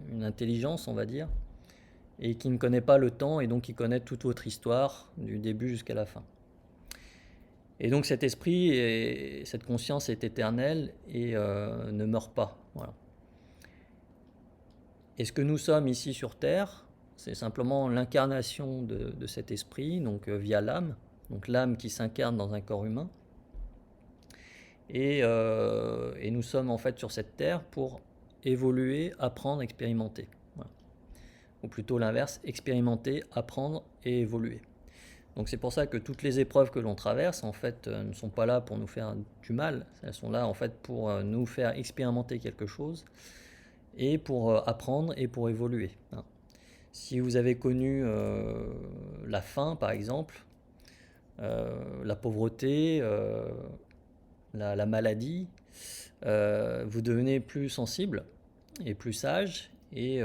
[SPEAKER 1] une intelligence, on va dire, et qui ne connaît pas le temps, et donc qui connaît toute votre histoire, du début jusqu'à la fin. Et donc cet esprit et cette conscience est éternelle et ne meurt pas. Voilà. Et ce que nous sommes ici sur Terre, c'est simplement l'incarnation de cet esprit, donc via l'âme, donc l'âme qui s'incarne dans un corps humain. Et nous sommes en fait sur cette terre pour évoluer, apprendre, expérimenter. Voilà. Ou plutôt l'inverse, expérimenter, apprendre et évoluer. Donc c'est pour ça que toutes les épreuves que l'on traverse en fait ne sont pas là pour nous faire du mal, elles sont là en fait pour nous faire expérimenter quelque chose et pour apprendre et pour évoluer. Si vous avez connu la faim par exemple, la pauvreté, la maladie, vous devenez plus sensible et plus sage et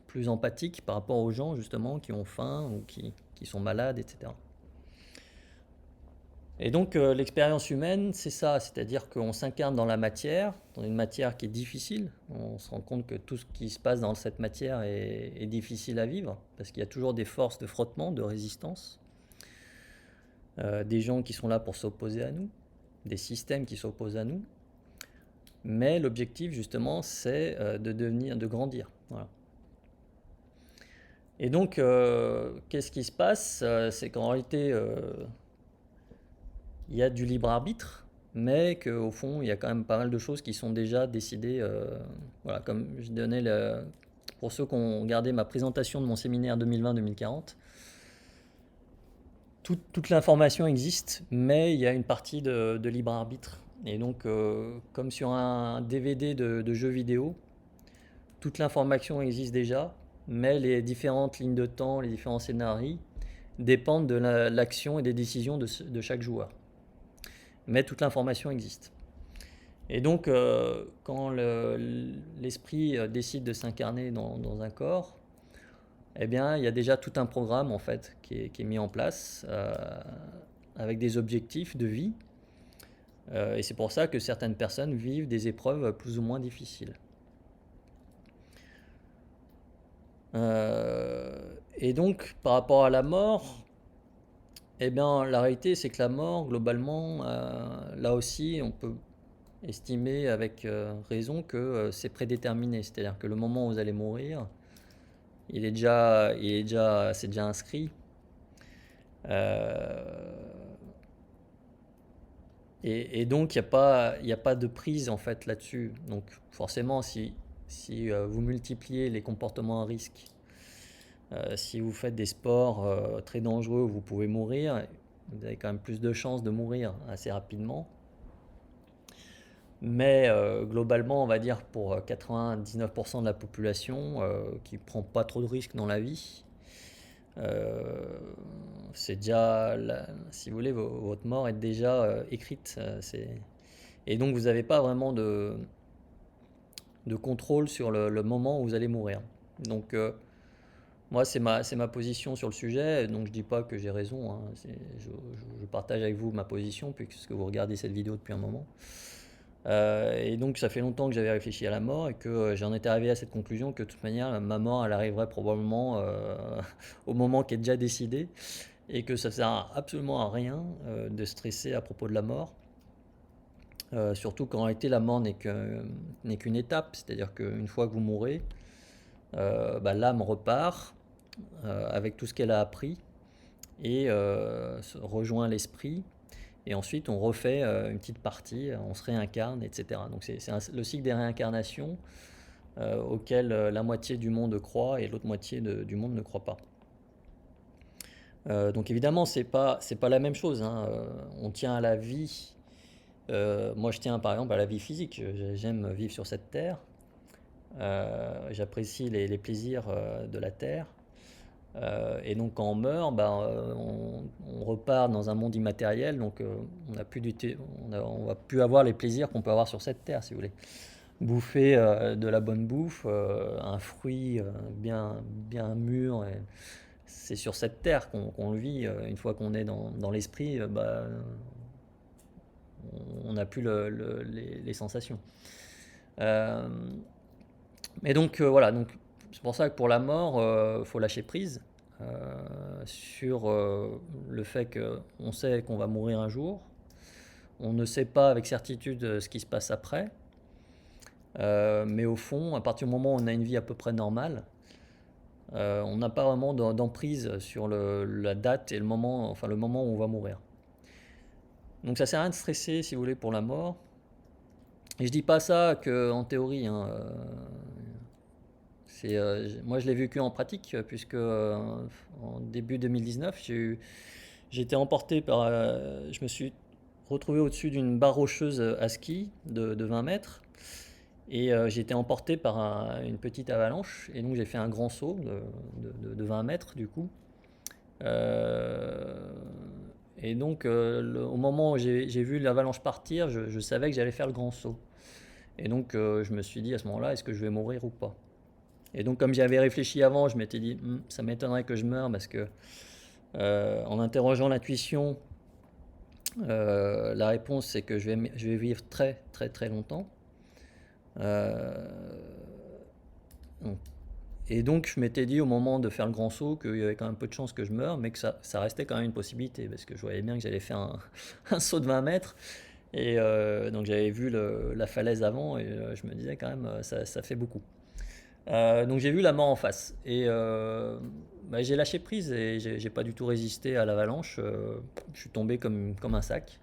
[SPEAKER 1] plus empathique par rapport aux gens justement qui ont faim ou qui sont malades, etc. Et donc l'expérience humaine, c'est ça, c'est-à-dire qu'on s'incarne dans la matière, dans une matière qui est difficile. On se rend compte que tout ce qui se passe dans cette matière est difficile à vivre, parce qu'il y a toujours des forces de frottement, de résistance, des gens qui sont là pour s'opposer à nous, des systèmes qui s'opposent à nous. Mais l'objectif justement, c'est de grandir. Voilà. Et donc, qu'est-ce qui se passe? C'est qu'en réalité, il y a du libre arbitre, mais qu'au fond, il y a quand même pas mal de choses qui sont déjà décidées. Voilà, comme je donnais pour ceux qui ont regardé ma présentation de mon séminaire 2020-2040, toute l'information existe, mais il y a une partie de libre arbitre. Et donc, comme sur un DVD de jeux vidéo, toute l'information existe déjà, mais les différentes lignes de temps, les différents scénarios dépendent de l'action et des décisions de chaque joueur. Mais toute l'information existe. Et donc, quand l'esprit décide de s'incarner dans un corps, eh bien, il y a déjà tout un programme en fait qui est mis en place avec des objectifs de vie. Et c'est pour ça que certaines personnes vivent des épreuves plus ou moins difficiles. Et donc, par rapport à la mort, eh bien, la réalité, c'est que la mort, globalement, là aussi, on peut estimer avec raison que c'est prédéterminé. C'est-à-dire que le moment où vous allez mourir, c'est déjà inscrit. Et donc, il n'y a pas de prise en fait là-dessus. Donc, forcément, si vous multipliez les comportements à risque, si vous faites des sports très dangereux où vous pouvez mourir, vous avez quand même plus de chances de mourir assez rapidement. Mais globalement, on va dire pour 99% de la population qui ne prend pas trop de risques dans la vie, c'est déjà, si vous voulez, votre mort est déjà écrite. Et donc vous n'avez pas vraiment de contrôle sur le moment où vous allez mourir. Donc moi, c'est ma position sur le sujet, donc je dis pas que j'ai raison, hein. Je partage avec vous ma position puisque vous regardez cette vidéo depuis un moment. Et donc ça fait longtemps que j'avais réfléchi à la mort et que j'en étais arrivé à cette conclusion que de toute manière ma mort elle arriverait probablement au moment qui est déjà décidé et que ça sert absolument à rien de stresser à propos de la mort. Surtout qu'en réalité la mort n'est qu'une étape, c'est-à-dire qu'une fois que vous mourrez, l'âme repart avec tout ce qu'elle a appris et rejoint l'esprit. Et ensuite, on refait une petite partie, on se réincarne, etc. Donc c'est le cycle des réincarnations auquel la moitié du monde croit et l'autre moitié du monde ne croit pas. Donc évidemment, c'est pas la même chose, hein. On tient à la vie. Moi, je tiens par exemple à la vie physique. J'aime vivre sur cette terre. J'apprécie les plaisirs de la terre. Et donc quand on meurt, on repart dans un monde immatériel, donc on va plus avoir les plaisirs qu'on peut avoir sur cette terre, si vous voulez. Bouffer de la bonne bouffe, un fruit bien mûr, c'est sur cette terre qu'on le vit. Une fois qu'on est dans l'esprit, on n'a plus les sensations. Et donc voilà, donc c'est pour ça que pour la mort, faut lâcher prise sur le fait qu'on sait qu'on va mourir un jour. On ne sait pas avec certitude ce qui se passe après. Mais au fond, à partir du moment où on a une vie à peu près normale, on n'a pas vraiment d'emprise sur la date et le moment où on va mourir. Donc ça sert à rien de stresser, si vous voulez, pour la mort. Et je dis pas ça qu'en théorie, hein. Moi, je l'ai vécu en pratique, puisque en début 2019, j'ai été emporté je me suis retrouvé au-dessus d'une barre rocheuse à ski de 20 mètres. Et j'ai été emporté par une petite avalanche. Et donc, j'ai fait un grand saut de 20 mètres, du coup. Et donc, au moment où j'ai vu l'avalanche partir, je savais que j'allais faire le grand saut. Et donc, je me suis dit à ce moment-là, est-ce que je vais mourir ou pas? Et donc, comme j'avais réfléchi avant, je m'étais dit, ça m'étonnerait que je meure parce que, en interrogeant l'intuition, la réponse c'est que je vais vivre très très très longtemps. Et donc, je m'étais dit au moment de faire le grand saut qu'il y avait quand même peu de chances que je meure, mais que ça restait quand même une possibilité parce que je voyais bien que j'allais faire un saut de 20 mètres. Et donc, j'avais vu la falaise avant et je me disais quand même, ça fait beaucoup. Donc j'ai vu la mort en face et j'ai lâché prise et j'ai pas du tout résisté à l'avalanche. Je suis tombé comme un sac.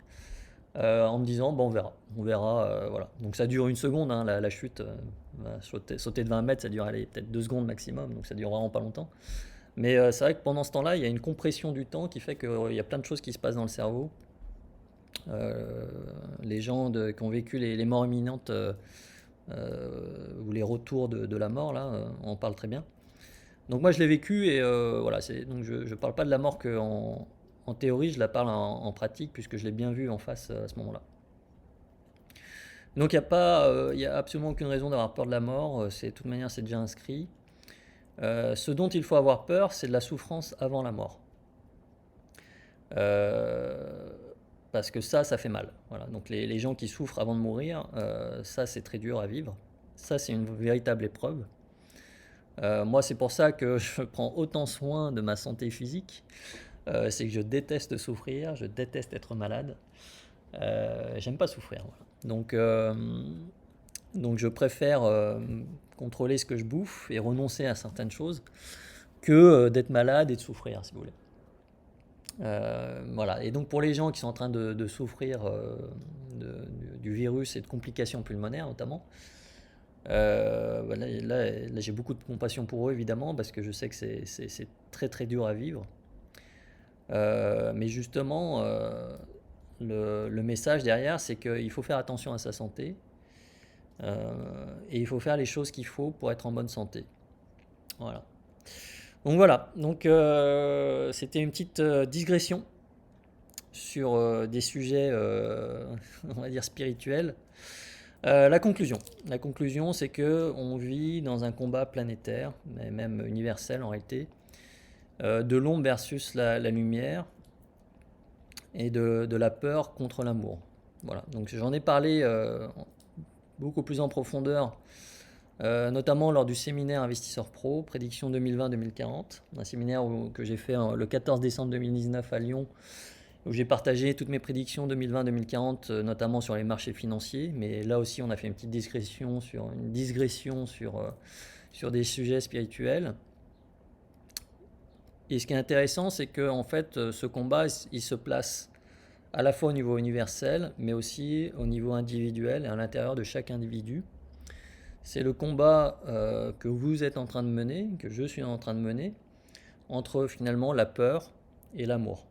[SPEAKER 1] en me disant, bon, on verra, voilà. Donc ça dure une seconde, hein, la chute, sauter de 20 mètres, ça dure allez, peut-être 2 secondes maximum, donc ça dure vraiment pas longtemps. Mais c'est vrai que pendant ce temps-là, il y a une compression du temps qui fait qu'il y a plein de choses qui se passent dans le cerveau. Les gens qui ont vécu les morts imminentes ou les retours de la mort, là, en parlent très bien. Donc moi je l'ai vécu et voilà, donc je ne parle pas de la mort en théorie, je la parle en pratique puisque je l'ai bien vu en face à ce moment-là. Donc il y a absolument aucune raison d'avoir peur de la mort, de toute manière c'est déjà inscrit. Ce dont il faut avoir peur, c'est de la souffrance avant la mort. Euh, Parce que ça fait mal. Voilà. Donc les gens qui souffrent avant de mourir, ça c'est très dur à vivre. Ça c'est une véritable épreuve. Moi c'est pour ça que je prends autant soin de ma santé physique. C'est que je déteste souffrir, je déteste être malade. J'aime pas souffrir. Voilà. Donc je préfère contrôler ce que je bouffe et renoncer à certaines choses que d'être malade et de souffrir, si vous voulez. Voilà. Et donc pour les gens qui sont en train de souffrir du virus et de complications pulmonaires notamment, là, j'ai beaucoup de compassion pour eux évidemment parce que je sais que c'est très très dur à vivre. Mais justement, le message derrière, c'est qu'il faut faire attention à sa santé et il faut faire les choses qu'il faut pour être en bonne santé. Voilà. Donc voilà, donc c'était une petite digression sur des sujets, on va dire spirituels. La conclusion, c'est que on vit dans un combat planétaire, mais même universel en réalité, de l'ombre versus la lumière et de la peur contre l'amour. Voilà, donc j'en ai parlé beaucoup plus en profondeur, notamment lors du séminaire Investisseur Pro, prédiction 2020-2040, un séminaire que j'ai fait le 14 décembre 2019 à Lyon, où j'ai partagé toutes mes prédictions 2020-2040, notamment sur les marchés financiers, mais là aussi on a fait une petite digression sur des sujets spirituels. Et ce qui est intéressant, c'est que en fait, ce combat, il se place à la fois au niveau universel, mais aussi au niveau individuel et à l'intérieur de chaque individu. C'est le combat que vous êtes en train de mener, que je suis en train de mener, entre finalement la peur et l'amour.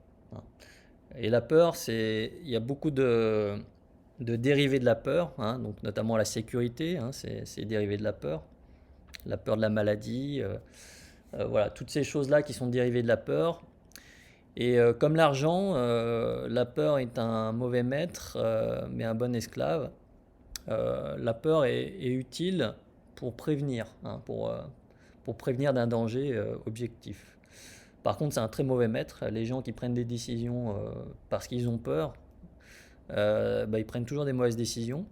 [SPEAKER 1] Et la peur, il y a beaucoup de dérivés de la peur, hein, donc notamment la sécurité, hein, c'est dérivé de la peur de la maladie, voilà, toutes ces choses-là qui sont dérivées de la peur. Et comme l'argent, la peur est un mauvais maître, mais un bon esclave. La peur est utile pour prévenir, hein, pour prévenir d'un danger objectif. Par contre, c'est un très mauvais maître. Les gens qui prennent des décisions parce qu'ils ont peur, ils prennent toujours des mauvaises décisions,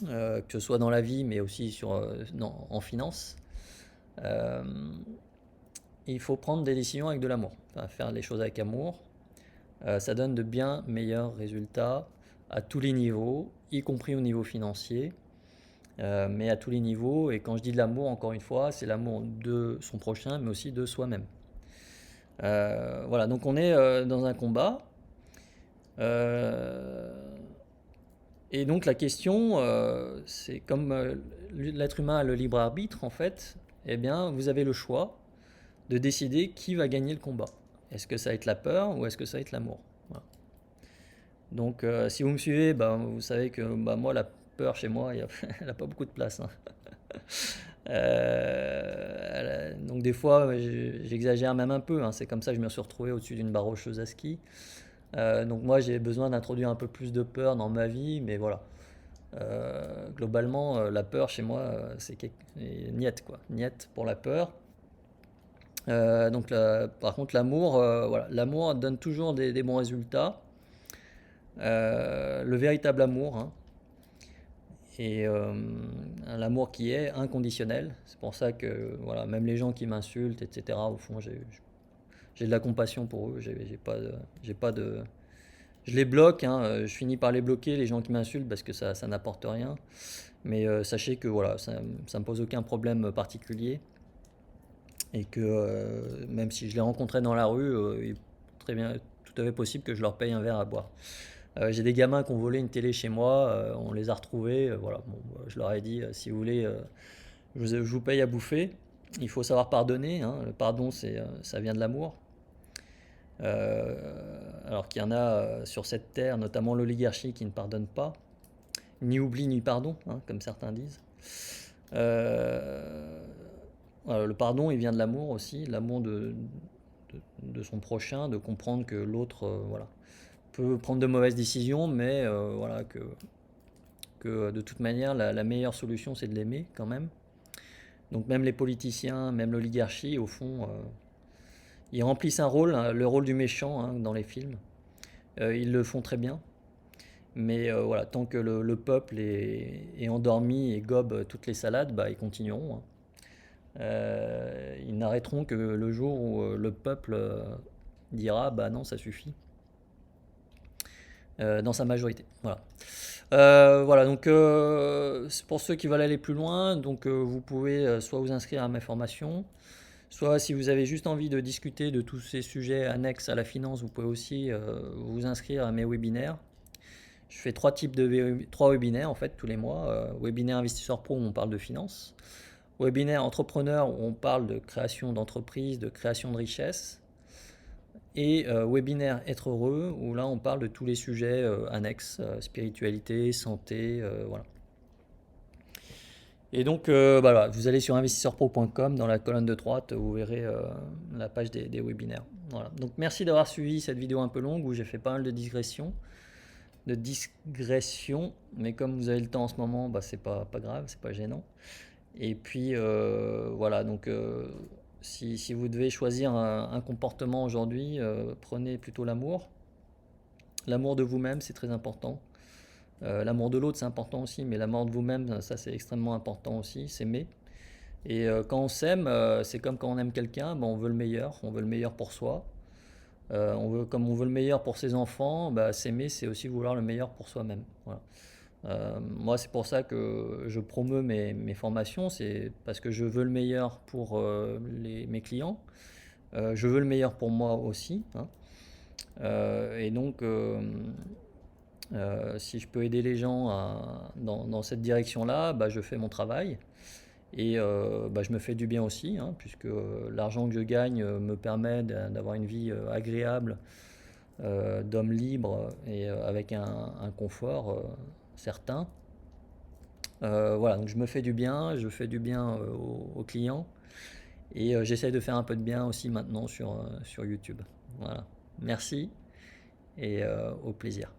[SPEAKER 1] que ce soit dans la vie, mais aussi en finance. Il faut prendre des décisions avec de l'amour, enfin, faire les choses avec amour. Ça donne de bien meilleurs résultats à tous les niveaux, y compris au niveau financier, mais à tous les niveaux. Et quand je dis de l'amour, encore une fois, c'est l'amour de son prochain, mais aussi de soi-même. Voilà, donc on est dans un combat. Et donc la question, c'est comme l'être humain a le libre arbitre, en fait, eh bien, vous avez le choix de décider qui va gagner le combat. Est-ce que ça va être la peur ou est-ce que ça va être l'amour? Voilà. Donc si vous me suivez, vous savez que moi, la peur chez moi, elle n'a pas beaucoup de place. Hein. Donc des fois, j'exagère même un peu. Hein. C'est comme ça que je me suis retrouvé au-dessus d'une barre rocheuse à ski. Donc moi, j'ai besoin d'introduire un peu plus de peur dans ma vie, mais voilà. Globalement, la peur chez moi, c'est niette, quoi. Niette pour la peur. Donc par contre, l'amour, voilà. L'amour donne toujours des bons résultats. Le véritable amour, hein. Et l'amour qui est inconditionnel. C'est pour ça que voilà, même les gens qui m'insultent, etc., au fond, j'ai de la compassion pour eux. J'ai pas de, je les bloque, hein, je finis par les bloquer, les gens qui m'insultent, parce que ça n'apporte rien. Mais sachez que voilà, ça ne me pose aucun problème particulier. Et que même si je les rencontrais dans la rue, il est très bien, tout à fait possible que je leur paye un verre à boire. J'ai des gamins qui ont volé une télé chez moi, on les a retrouvés, voilà. Bon, je leur ai dit, si vous voulez, je vous paye à bouffer. Il faut savoir pardonner, hein. Le pardon, ça vient de l'amour. Alors qu'il y en a sur cette terre, notamment l'oligarchie, qui ne pardonne pas, ni oubli ni pardon, hein, comme certains disent. Euh, voilà, le pardon, il vient de l'amour aussi, l'amour de son prochain, de comprendre que l'autre, voilà, peut prendre de mauvaises décisions, mais voilà, que de toute manière, la meilleure solution, c'est de l'aimer quand même. Donc même les politiciens, même l'oligarchie, au fond, ils remplissent un rôle, hein, le rôle du méchant, hein, dans les films. Ils le font très bien. Mais voilà, tant que le peuple est endormi et gobe toutes les salades, bah, ils continueront, hein. Ils n'arrêteront que le jour où le peuple dira bah non, ça suffit, dans sa majorité. Voilà. Voilà, donc c'est pour ceux qui veulent aller plus loin, donc vous pouvez soit vous inscrire à mes formations, soit si vous avez juste envie de discuter de tous ces sujets annexes à la finance, vous pouvez aussi vous inscrire à mes webinaires. Je fais trois webinaires en fait tous les mois. Webinaire investisseur pro où on parle de finance. Webinaire entrepreneur où on parle de création d'entreprise, de création de richesse. Et webinaire être heureux où là on parle de tous les sujets annexes, spiritualité, santé, voilà. Et donc voilà, vous allez sur investisseurpro.com, dans la colonne de droite, vous verrez la page des webinaires. Voilà. Donc merci d'avoir suivi cette vidéo un peu longue où j'ai fait pas mal de digression, mais comme vous avez le temps en ce moment, bah, c'est pas grave, c'est pas gênant. Et puis voilà, donc si vous devez choisir un comportement aujourd'hui, prenez plutôt l'amour. L'amour de vous-même, c'est très important. L'amour de l'autre, c'est important aussi, mais l'amour de vous-même, ça c'est extrêmement important aussi, s'aimer. Et quand on s'aime, c'est comme quand on aime quelqu'un, bah, on veut le meilleur pour soi. Comme on veut le meilleur pour ses enfants, bah, s'aimer, c'est aussi vouloir le meilleur pour soi-même. Voilà. Moi, c'est pour ça que je promeus mes formations, c'est parce que je veux le meilleur pour mes clients, je veux le meilleur pour moi aussi, hein. Et donc, si je peux aider les gens dans cette direction-là, bah, je fais mon travail. Et bah, je me fais du bien aussi, hein, puisque l'argent que je gagne me permet d'avoir une vie agréable, d'homme libre et avec un confort certain. Voilà, donc je me fais du bien, je fais du bien aux clients et j'essaie de faire un peu de bien aussi maintenant sur YouTube. Voilà, merci et au plaisir.